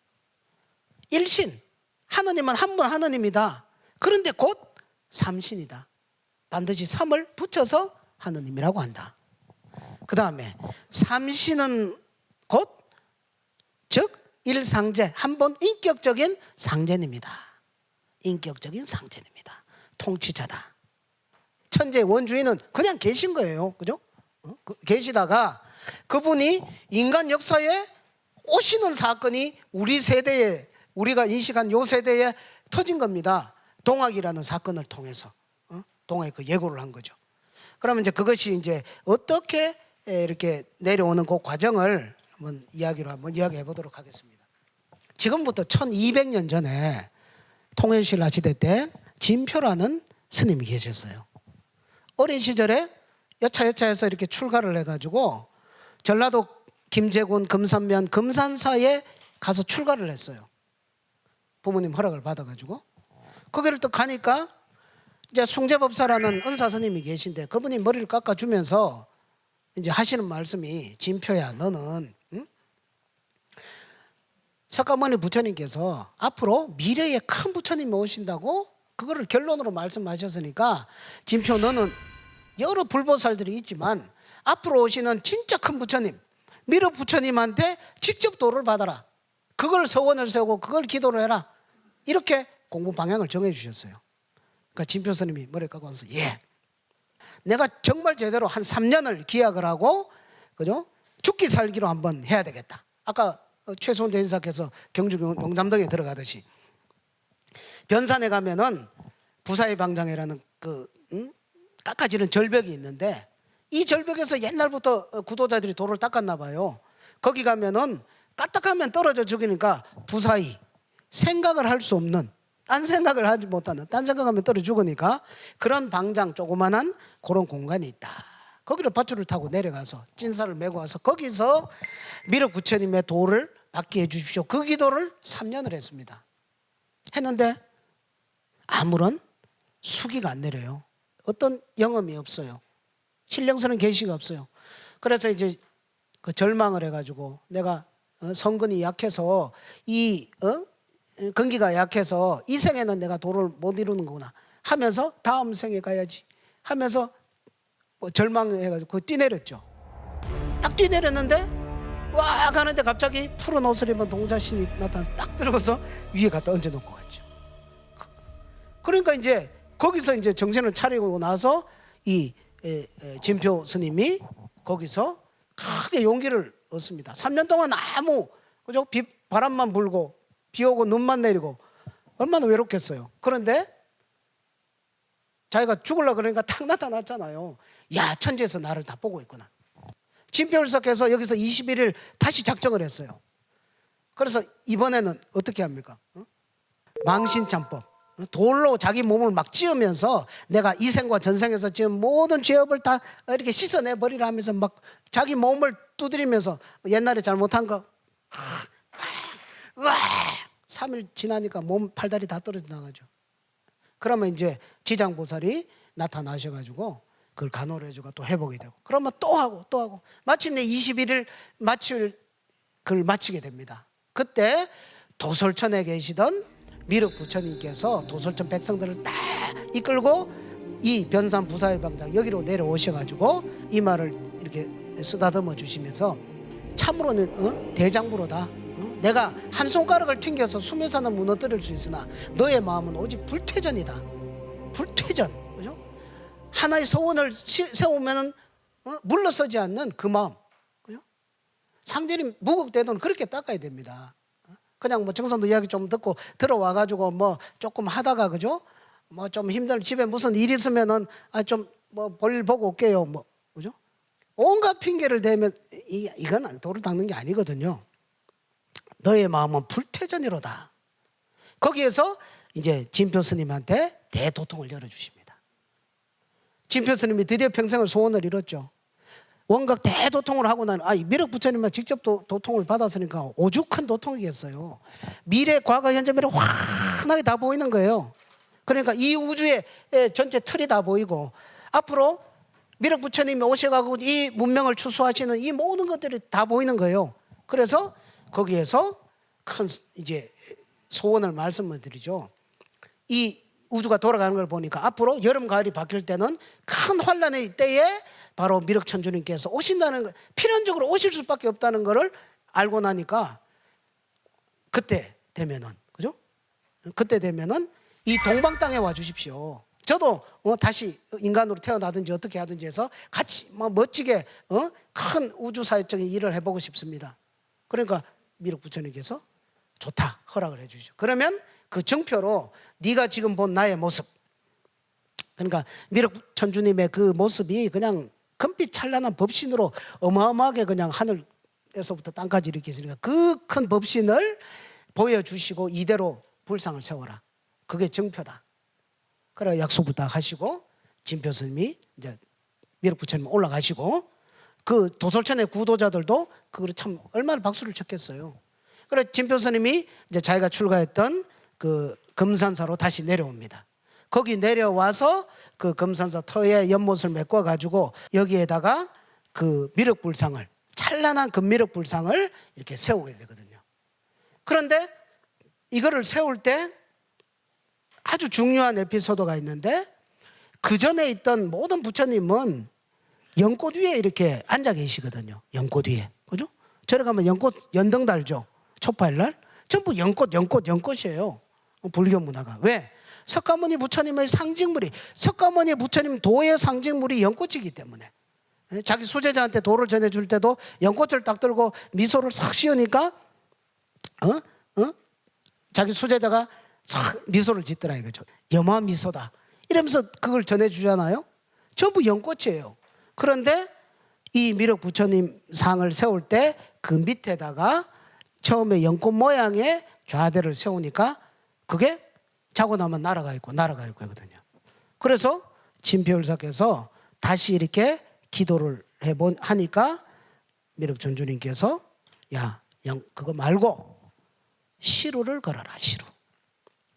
일신, 하나님은 한 분 하나님이다. 그런데 곧 삼신이다. 반드시 삼을 붙여서 하나님이라고 한다. 그 다음에 삼신은 곧 즉 일상제, 한 번 인격적인 상제입니다. 인격적인 상제입니다. 통치자다. 천재 원주인은 그냥 계신 거예요. 그죠? 계시다가 그분이 인간 역사에 오시는 사건이 우리 세대에, 우리가 인식한 요 세대에 터진 겁니다. 동학이라는 사건을 통해서 동학이 그 예고를 한 거죠. 그러면 이제 그것이 이제 어떻게 이렇게 내려오는 그 과정을 한번 이야기해 보도록 하겠습니다. 지금부터 1200년 전에 통일신라 시대 때 진표라는 스님이 계셨어요. 어린 시절에 여차여차해서 이렇게 출가를 해가지고 전라도 김제군 금산면 금산사에 가서 출가를 했어요. 부모님 허락을 받아가지고 거기를 또 가니까 이제 숭제법사라는 은사 스님이 계신데 그분이 머리를 깎아주면서 이제 하시는 말씀이 진표야, 너는 석가모니 부처님께서 앞으로 미래에 큰 부처님이 오신다고 그거를 결론으로 말씀하셨으니까 진표, 너는 여러 불보살들이 있지만 앞으로 오시는 진짜 큰 부처님, 미륵 부처님한테 직접 도를 받아라. 그걸 서원을 세우고 그걸 기도를 해라. 이렇게 공부 방향을 정해 주셨어요. 그러니까 진표 스님이 머리 깎고 와서 예, 내가 정말 제대로 한 3년을 기약을 하고 그죠? 죽기 살기로 한번 해야 되겠다. 아까 최소원 대인사께서 경주 용담동에 들어가듯이 변산에 가면은 부사의 방장이라는 그 깎아지는 절벽이 있는데 이 절벽에서 옛날부터 구도자들이 돌을 닦았나 봐요. 거기 가면은 까딱하면 떨어져 죽으니까 부사의 생각을 할 수 없는, 딴 생각을 하지 못하는, 딴 생각하면 떨어져 죽으니까 그런 방장 조그만한 그런 공간이 있다. 거기를 밧줄을 타고 내려가서 찐사를 메고 와서 거기서 미륵 부처님의 도를 받게 해주십시오. 그 기도를 3년을 했습니다. 했는데 아무런 수기가 안 내려요. 어떤 영험이 없어요. 신령스러운 계시가 없어요. 그래서 이제 그 절망을 해가지고 내가 성근이 약해서 이 근기가 약해서 이 생에는 내가 도를 못 이루는구나 하면서 다음 생에 가야지 하면서 절망해가지고 그 뛰내렸죠. 딱 뛰내렸는데 와 가는데 갑자기 푸른 옷을 입은 동자신이 나타나 딱 들어가서 위에 갖다 얹어놓고 갔죠. 그러니까 이제 거기서 이제 정신을 차리고 나서 이 진표 스님이 거기서 크게 용기를 얻습니다. 3년 동안 아무 그죠? 바람만 불고 비 오고 눈만 내리고 얼마나 외롭겠어요. 그런데 자기가 죽으려고 그러니까 탁 나타났잖아요. 야, 천지에서 나를 다 보고 있구나. 진표을석해서 여기서 21일 다시 작정을 했어요. 그래서 이번에는 어떻게 합니까? 망신참법. 돌로 자기 몸을 막 찧으면서 내가 이 생과 전생에서 지은 모든 죄업을 다 이렇게 씻어내버리라 하면서 막 자기 몸을 두드리면서 옛날에 잘못한 거 3일 지나니까 몸 팔다리 다 떨어져 나가죠. 그러면 이제 지장보살이 나타나셔가지고 그걸 간호를 해주고 또 회복이 되고 그러면 또 하고 또 하고 마침내 21일 그걸 마치게 됩니다. 그때 도솔천에 계시던 미륵 부처님께서 도솔천 백성들을 딱 이끌고 이 변산 부사의 방장 여기로 내려오셔가지고 이 말을 이렇게 쓰다듬어 주시면서 참으로는 대장부로다. 내가 한 손가락을 튕겨서 수매산을 무너뜨릴 수 있으나 너의 마음은 오직 불퇴전이다. 불퇴전. 그죠? 하나의 서원을 세우면은 물러서지 않는 그 마음. 그죠? 상전이 무국대도는 그렇게 닦아야 됩니다. 그냥 뭐 정선도 이야기 좀 듣고 들어와가지고 뭐 조금 하다가 그죠? 뭐 좀 힘들 집에 무슨 일 있으면은 좀 뭐 볼 보고 올게요. 뭐 그죠? 온갖 핑계를 대면 이건 돌을 닦는 게 아니거든요. 너의 마음은 불태전이로다. 거기에서 이제 진표 스님한테 대도통을 열어주십니다. 진표 스님이 드디어 평생을 소원을 이뤘죠. 원각 대도통을 하고 나는 미륵 부처님만 직접 도통을 받았으니까 오죽한 도통이겠어요. 미래, 과거, 현재, 미래 환하게 다 보이는 거예요. 그러니까 이 우주의 전체 틀이 다 보이고 앞으로 미륵 부처님이 오셔가지고 이 문명을 추수하시는 이 모든 것들이 다 보이는 거예요. 그래서 거기에서 큰 이제 소원을 말씀을 드리죠. 이 우주가 돌아가는 걸 보니까 앞으로 여름 가을이 바뀔 때는 큰 환란의 때에 바로 미륵 천주님께서 오신다는 거, 필연적으로 오실 수밖에 없다는 것을 알고 나니까 그때 되면은, 그죠? 그때 되면은 이 동방 땅에 와 주십시오. 저도 다시 인간으로 태어나든지 어떻게 하든지 해서 같이 멋지게 큰 우주사회적인 일을 해보고 싶습니다. 그러니까 미륵 부처님께서 좋다 허락을 해주시죠. 그러면 그 증표로 네가 지금 본 나의 모습, 그러니까 미륵 천주님의 그 모습이 그냥 금빛 찬란한 법신으로 어마어마하게 그냥 하늘에서부터 땅까지 이렇게 있으니까 그 큰 법신을 보여주시고 이대로 불상을 세워라. 그게 증표다. 그래 약속을 딱 하시고 진표 스님이 이제 미륵 부처님 올라가시고 그 도솔천의 구도자들도 그걸 참 얼마나 박수를 쳤겠어요. 그래 진표 스님이 이제 자기가 출가했던 그 금산사로 다시 내려옵니다. 거기 내려와서 그 금산사 터에 연못을 메꿔 가지고 여기에다가 그 미륵불상을, 찬란한 금미륵불상을 이렇게 세우게 되거든요. 그런데 이거를 세울 때 아주 중요한 에피소드가 있는데 그 전에 있던 모든 부처님은 연꽃 위에 이렇게 앉아 계시거든요. 연꽃 위에. 그죠? 저래 가면 연꽃 연등 달죠. 초파일날. 전부 연꽃이에요. 불교 문화가. 왜? 석가모니 부처님의 상징물이, 석가모니 부처님 도의 상징물이 연꽃이기 때문에. 자기 수제자한테 도를 전해줄 때도 연꽃을 딱 들고 미소를 싹 씌우니까 자기 수제자가 싹 미소를 짓더라 이거죠. 염화 미소다 이러면서 그걸 전해주잖아요. 전부 연꽃이에요. 그런데 이 미륵 부처님 상을 세울 때 그 밑에다가 처음에 연꽃 모양의 좌대를 세우니까 그게 자고 나면 날아가 있고 하거든요. 그래서 진표율사께서 다시 이렇게 기도를 하니까 미륵 천주님께서 야, 그거 말고 시루를 걸어라. 시루.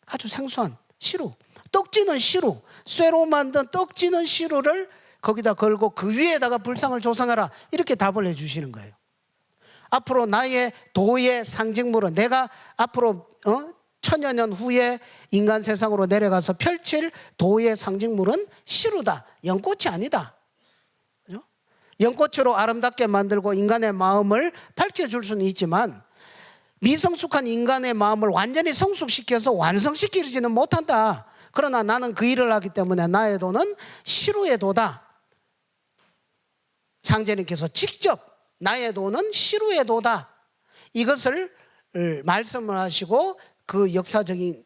아주 생소한 시루. 떡지는 시루. 쇠로 만든 떡지는 시루를 거기다 걸고 그 위에다가 불상을 조성하라. 이렇게 답을 해주시는 거예요. 앞으로 나의 도의 상징물은 내가 앞으로 천여 년 후에 인간 세상으로 내려가서 펼칠 도의 상징물은 시루다. 연꽃이 아니다. 그죠? 연꽃으로 아름답게 만들고 인간의 마음을 밝혀줄 수는 있지만 미성숙한 인간의 마음을 완전히 성숙시켜서 완성시키지는 못한다. 그러나 나는 그 일을 하기 때문에 나의 도는 시루의 도다. 상제님께서 직접 나의 도는 시루의 도다. 이것을 말씀을 하시고 그 역사적인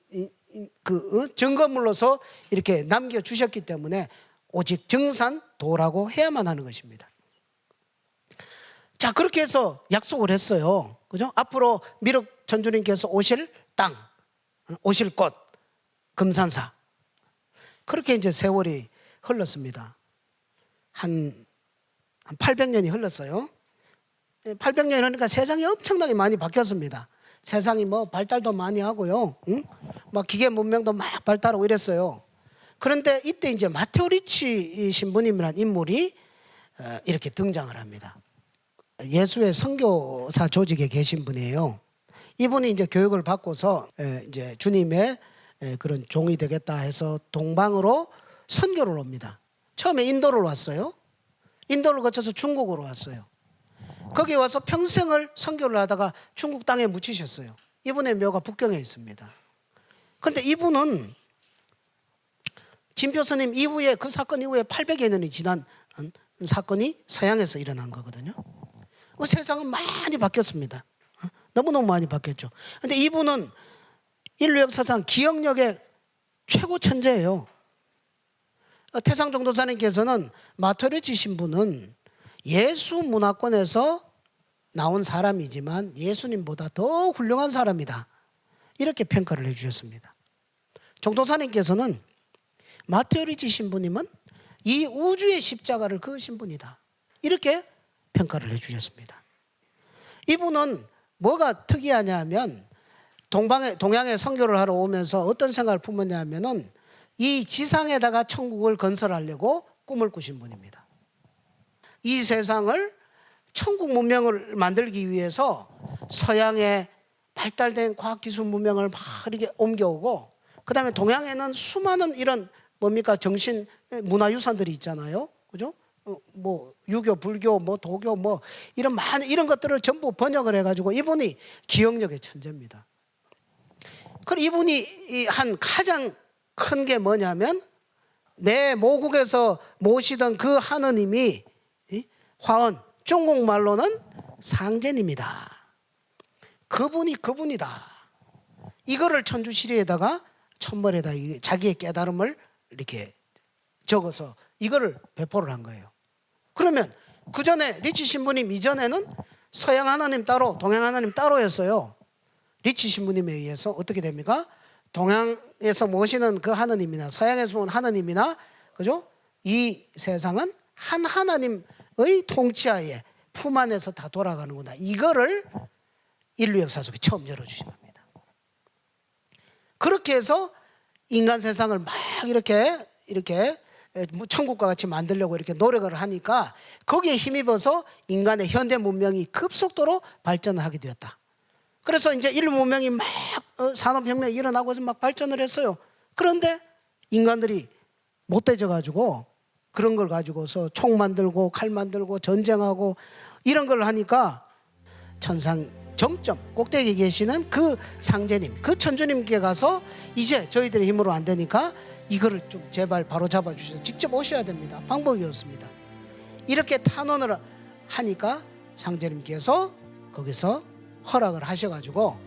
그 증거물로서 이렇게 남겨주셨기 때문에 오직 정산도라고 해야만 하는 것입니다. 자, 그렇게 해서 약속을 했어요. 그죠? 앞으로 미륵 천주님께서 오실 땅, 오실 곳, 금산사. 그렇게 이제 세월이 흘렀습니다. 한 800년이 흘렀어요. 800년이 흐르니까 세상이 엄청나게 많이 바뀌었습니다. 세상이 뭐 발달도 많이 하고요. 막 기계 문명도 막 발달하고 이랬어요. 그런데 이때 이제 마테오 리치 신부님이라는 인물이 이렇게 등장을 합니다. 예수의 선교사 조직에 계신 분이에요. 이분이 이제 교육을 받고서 이제 주님의 그런 종이 되겠다 해서 동방으로 선교를 옵니다. 처음에 인도를 왔어요. 인도를 거쳐서 중국으로 왔어요. 거기 와서 평생을 선교를 하다가 중국 땅에 묻히셨어요. 이분의 묘가 북경에 있습니다. 그런데 이분은 진표 스님 이후에 그 사건 이후에 800여 년이 지난 사건이 서양에서 일어난 거거든요. 그 세상은 많이 바뀌었습니다. 너무너무 많이 바뀌었죠. 그런데 이분은 인류 역사상 기억력의 최고 천재예요. 태상 전도사님께서는 마토리치 신부는 예수 문화권에서 나온 사람이지만 예수님보다 더 훌륭한 사람이다, 이렇게 평가를 해주셨습니다. 전도사님께서는 마토리치 신부님은 이 우주의 십자가를 그으신 분이다, 이렇게 평가를 해주셨습니다. 이분은 뭐가 특이하냐면 동양에 선교를 하러 오면서 어떤 생각을 품었냐면은 이 지상에다가 천국을 건설하려고 꿈을 꾸신 분입니다. 이 세상을 천국 문명을 만들기 위해서 서양의 발달된 과학기술 문명을 막 이렇게 옮겨오고, 그 다음에 동양에는 수많은 이런 뭡니까 정신 문화유산들이 있잖아요, 그죠? 뭐 유교, 불교, 뭐 도교, 뭐 이런 많은 이런 것들을 전부 번역을 해가지고 이분이 기억력의 천재입니다. 그리고 이분이 한 가장 큰 게 뭐냐면 내 모국에서 모시던 그 하느님이 화언, 중국말로는 상제님이다. 그분이 그분이다. 이거를 천주시리에다가 천벌에다 자기의 깨달음을 이렇게 적어서 이거를 배포를 한 거예요. 그러면 그 전에 리치 신부님 이전에는 서양 하나님 따로 동양 하나님 따로 했어요. 리치 신부님에 의해서 어떻게 됩니까? 동양에서 모시는 그 하나님이나 서양에서 온 하나님이나, 그죠? 이 세상은 한 하나님의 통치하에 품 안에서 다 돌아가는구나, 이거를 인류 역사 속에 처음 열어주신 겁니다. 그렇게 해서 인간 세상을 막 이렇게 천국과 같이 만들려고 이렇게 노력을 하니까 거기에 힘입어서 인간의 현대 문명이 급속도로 발전을 하게 되었다. 그래서 이제 인류 문명이 막 산업혁명이 일어나고 막 발전을 했어요. 그런데 인간들이 못돼져 가지고 그런 걸 가지고서 총 만들고 칼 만들고 전쟁하고 이런 걸 하니까 천상 정점 꼭대기에 계시는 그 상제님, 그 천주님께 가서 이제 저희들의 힘으로 안 되니까 이거를 좀 제발 바로 잡아주셔서 직접 오셔야 됩니다. 방법이 없습니다. 이렇게 탄원을 하니까 상제님께서 거기서 허락을 하셔가지고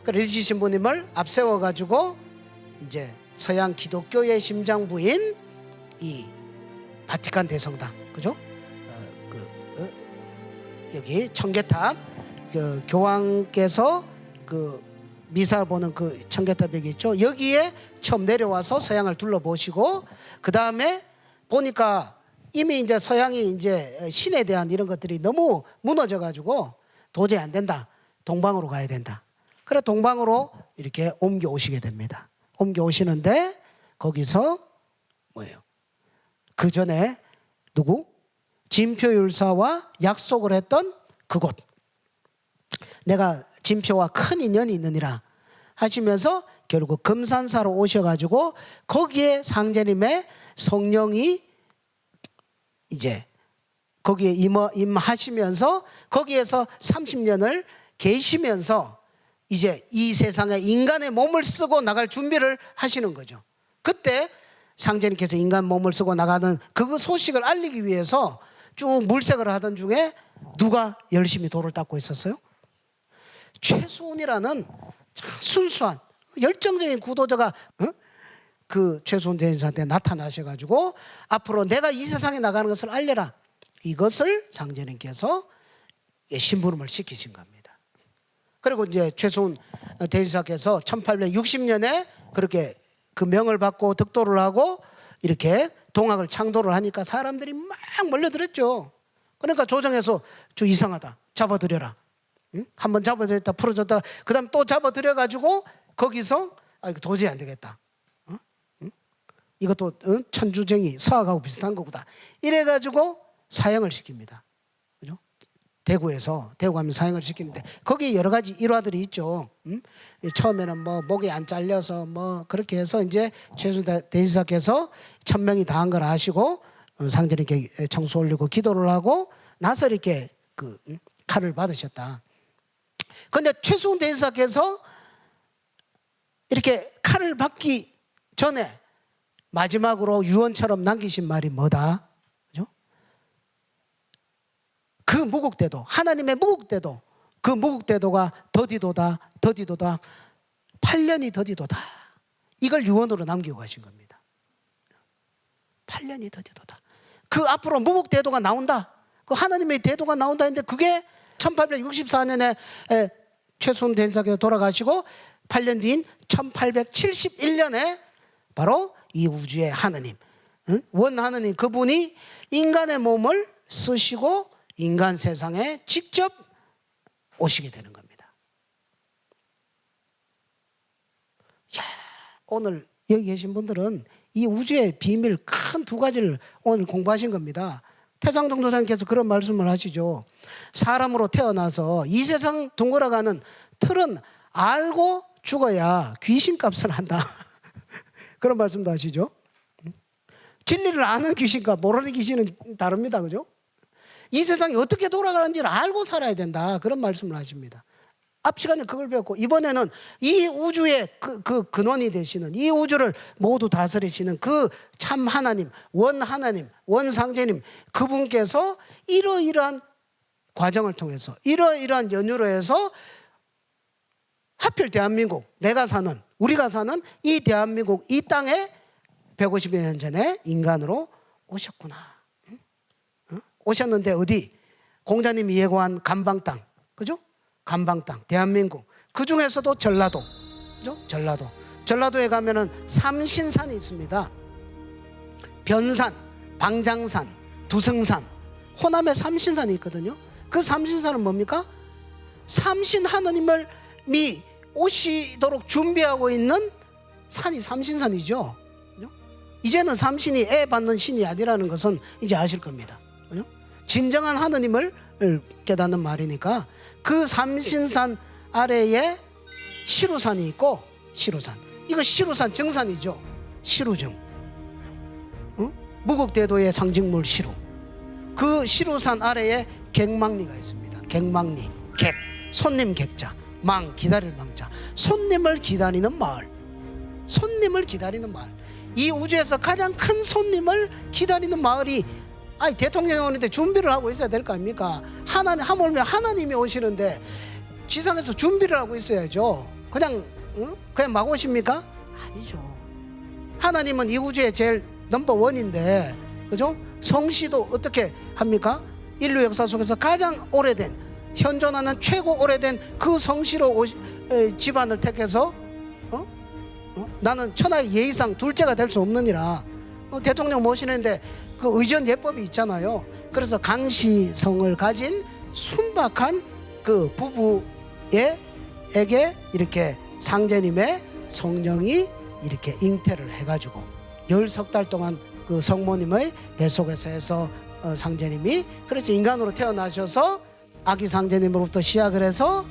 리치 신부님을 앞세워가지고 이제 서양 기독교의 심장부인 이 바티칸 대성당, 그죠? 여기 청계탑, 그 교황께서 그 미사 보는 그 청계탑 여기 있죠. 여기에 처음 내려와서 서양을 둘러보시고, 그 다음에 보니까 이미 이제 서양이 이제 신에 대한 이런 것들이 너무 무너져가지고 도저히 안 된다. 동방으로 가야 된다. 그래 동방으로 이렇게 옮겨 오시게 됩니다. 옮겨 오시는데 거기서 뭐예요? 그 전에 누구? 진표율사와 약속을 했던 그곳. 내가 진표와 큰 인연이 있느니라 하시면서 결국 금산사로 오셔가지고 거기에 상제님의 성령이 이제 거기에 임하시면서 거기에서 30년을 계시면서 이제 이 세상에 인간의 몸을 쓰고 나갈 준비를 하시는 거죠. 그때 상제님께서 인간 몸을 쓰고 나가는 그 소식을 알리기 위해서 쭉 물색을 하던 중에 누가 열심히 돌을 닦고 있었어요? 최수훈이라는 순수한 열정적인 구도자가 그 최수훈 대인사한테 나타나셔가지고 앞으로 내가 이 세상에 나가는 것을 알려라, 이것을 상제님께서 심부름을 시키신 겁니다. 그리고 이제 최수훈 대인사께서 1860년에 그렇게 그 명을 받고 득도를 하고 이렇게 동학을 창도를 하니까 사람들이 막 몰려들었죠. 그러니까 조정에서 저 이상하다, 잡아들여라. 응? 한번 잡아들였다 풀어줬다 그 다음 또 잡아들여가지고 거기서 이거 도저히 안 되겠다. 응? 이것도 천주쟁이 서학하고 비슷한 거구나. 이래가지고 사형을 시킵니다. 그죠? 대구 가면 사형을 시키는데 거기에 여러 가지 일화들이 있죠. 응? 처음에는 뭐 목이 안 잘려서 뭐 그렇게 해서 이제 최수 대지사께서 천명이 당한 걸 아시고 상제님께 청수 올리고 기도를 하고 나서 이렇게 그 칼을 받으셨다. 그런데 최수훈 대지사께서 이렇게 칼을 받기 전에 마지막으로 유언처럼 남기신 말이 뭐다? 그죠? 그 무국대도, 하나님의 무국대도, 그 무국대도가 더디도다 8년이 더디도다. 이걸 유언으로 남기고 가신 겁니다. 18년이 더디도다. 그 앞으로 무국대도가 나온다. 그 하나님의 대도가 나온다 했는데 그게 1864년에 최순 대사께서 돌아가시고 8년 뒤인 1871년에 바로 이 우주의 하느님, 원 하느님, 그분이 인간의 몸을 쓰시고 인간 세상에 직접 오시게 되는 겁니다. 야, 오늘 여기 계신 분들은 이 우주의 비밀 큰 두 가지를 오늘 공부하신 겁니다. 태상종 도사님께서 그런 말씀을 하시죠. 사람으로 태어나서 이 세상 둥글어가는 틀은 알고 죽어야 귀신값을 한다. 그런 말씀도 하시죠. 진리를 아는 귀신과 모르는 귀신은 다릅니다. 그죠? 이 세상이 어떻게 돌아가는지를 알고 살아야 된다. 그런 말씀을 하십니다. 앞 시간에 그걸 배웠고, 이번에는 이 우주의 그 근원이 되시는, 이 우주를 모두 다스리시는 그 참 하나님, 원 하나님, 원 상제님, 그분께서 이러이러한 과정을 통해서, 이러이러한 연유로 해서 하필 대한민국, 내가 사는, 우리가 사는 이 대한민국, 이 땅에 150여 년 전에 인간으로 오셨구나. 오셨는데 어디? 공자님이 예고한 간방 땅, 그죠? 간방 땅, 대한민국. 그 중에서도 전라도, 그죠? 전라도에 가면은 삼신산이 있습니다. 변산, 방장산, 두승산, 호남에 삼신산이 있거든요. 그 삼신산은 뭡니까? 삼신 하느님을 오시도록 준비하고 있는 산이 삼신산이죠. 그죠? 이제는 삼신이 애 받는 신이 아니라는 것은 이제 아실 겁니다. 그죠? 진정한 하느님을 깨닫는 말이니까 그 삼신산 아래에 시루산이 있고, 시루산, 이거 시루산 정산이죠. 시루정, 무국대도의 상징물 시루. 그 시루산 아래에 객망리가 있습니다. 객망리, 객, 손님 객자, 망, 기다릴 망자. 손님을 기다리는 마을. 손님을 기다리는 마을. 이 우주에서 가장 큰 손님을 기다리는 마을이, 아니 대통령이 오는데 준비를 하고 있어야 될 거 아닙니까? 하물며 하나님이 오시는데 지상에서 준비를 하고 있어야죠. 그냥 막 오십니까? 아니죠. 하나님은 이 우주의 제일 넘버 원인데, 그죠? 성씨도 어떻게 합니까? 인류 역사 속에서 가장 오래된, 현존하는 최고 오래된 그 성씨로 집안을 택해서 나는 천하의 예의상 둘째가 될 수 없느니라. 대통령 모시는데 그 의전 예법이 있잖아요. 그래서 강씨성을 가진 순박한 그 부부에게 이렇게 상제님의 성령이 이렇게 잉태를 해가지고 10석 동안 그 성모님의 뱃속에서 해서 상제님이, 그래서 인간으로 태어나셔서 아기 상제님으로부터 시작을 해서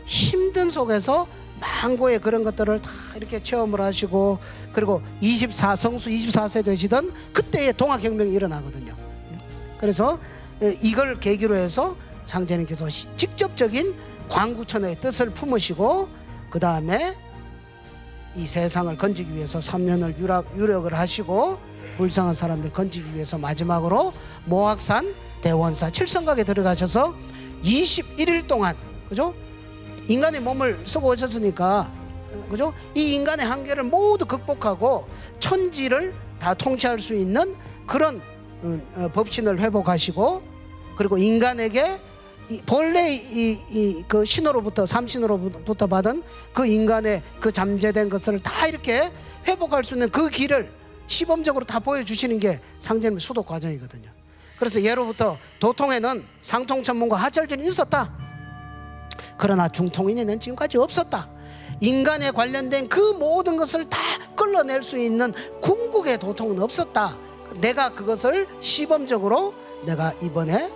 힘든 속에서 망고의 그런 것들을 다 이렇게 체험을 하시고, 그리고 성수 24세 되시던 그때의 동학혁명이 일어나거든요. 그래서 이걸 계기로 해서 상제님께서 직접적인 광구천의 뜻을 품으시고, 그 다음에 이 세상을 건지기 위해서 3년을 유력을 하시고, 불쌍한 사람들 건지기 위해서 마지막으로 모악산 대원사 칠성각에 들어가셔서 21일 동안, 그죠? 인간의 몸을 쓰고 오셨으니까, 그죠? 이 인간의 한계를 모두 극복하고 천지를 다 통치할 수 있는 그런 법신을 회복하시고, 그리고 인간에게 본래 그 신으로부터, 삼신으로부터 받은 그 인간의 그 잠재된 것을 다 이렇게 회복할 수 있는 그 길을 시범적으로 다 보여주시는 게 상제님의 수도 과정이거든요. 그래서 예로부터 도통에는 상통 천문과 하철진이 있었다. 그러나 중통인에는 지금까지 없었다. 인간에 관련된 그 모든 것을 다 끌어낼 수 있는 궁극의 도통은 없었다. 내가 그것을 시범적으로 내가 이번에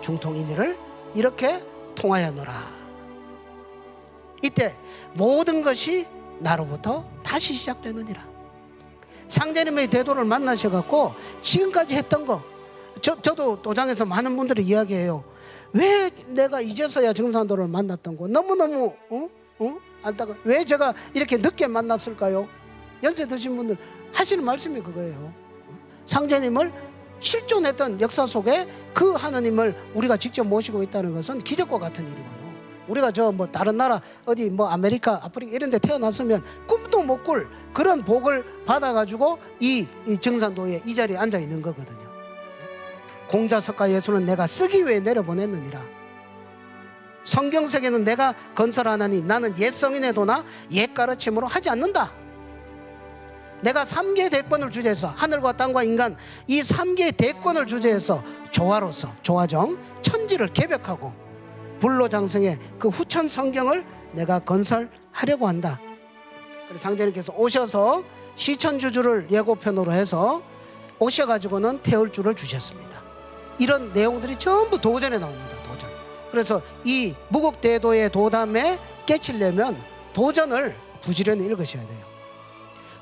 중통인을 이렇게 통하였노라. 이때 모든 것이 나로부터 다시 시작되느니라. 상제님의 대도를 만나셔갖고 지금까지 했던 거, 저도 도장에서 많은 분들이 이야기해요. 왜 내가 이제서야 정산도를 만났던 거, 너무너무 안타까워. 왜 제가 이렇게 늦게 만났을까요? 연세 드신 분들 하시는 말씀이 그거예요. 상제님을 실존했던 역사 속에 그 하나님을 우리가 직접 모시고 있다는 것은 기적과 같은 일이고요. 우리가 저 뭐 다른 나라 어디 뭐 아메리카, 아프리카 이런 데 태어났으면 꿈도 못 꿀 그런 복을 받아가지고 이 정산도에 이 자리에 앉아 있는 거거든요. 공자석가 예수는 내가 쓰기 위해 내려보냈느니라. 성경세계는 내가 건설하나니 나는 옛 성인의 도나 옛 가르침으로 하지 않는다. 내가 3개 대권을 주제해서 하늘과 땅과 인간 이 3개 대권을 주제해서 조화로서 조화정 천지를 개벽하고 불로장생의 그 후천 성경을 내가 건설하려고 한다. 그래서 상제님께서 오셔서 시천주주를 예고편으로 해서 오셔가지고는 태울주를 주셨습니다. 이런 내용들이 전부 도전에 나옵니다. 도전. 그래서 이 무국대도의 도담에 깨치려면 도전을 부지런히 읽으셔야 돼요.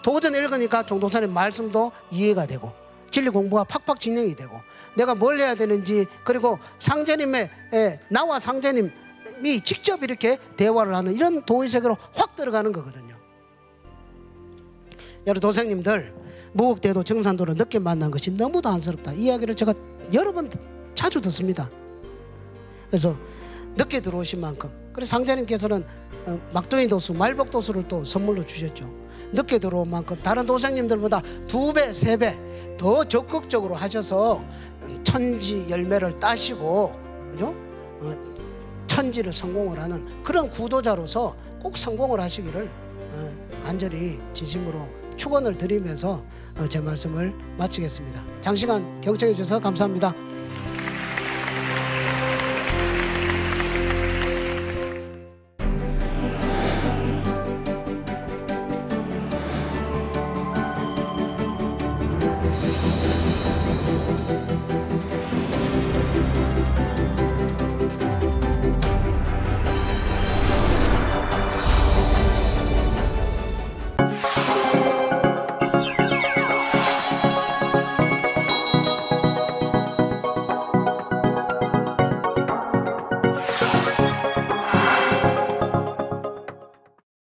도전 읽으니까 종도사님 말씀도 이해가 되고 진리 공부가 팍팍 진행이 되고 내가 뭘 해야 되는지, 그리고 상제님의 나와 상제님이 직접 이렇게 대화를 하는 이런 도의세계로 확 들어가는 거거든요. 여러분 도생님들, 무국대도 정산도를 늦게 만난 것이 너무도 안쓰럽다. 이 이야기를 제가 여러 번 자주 듣습니다. 그래서 늦게 들어오신 만큼, 그래서 상제님께서는 막둥이 도수, 말복 도수를 또 선물로 주셨죠. 늦게 들어온 만큼 다른 도생님들보다 2배, 3배 더 적극적으로 하셔서 천지 열매를 따시고, 그죠? 천지를 성공을 하는 그런 구도자로서 꼭 성공을 하시기를 간절히 진심으로 축원을 드리면서 제 말씀을 마치겠습니다. 장시간 경청해 주셔서 감사합니다.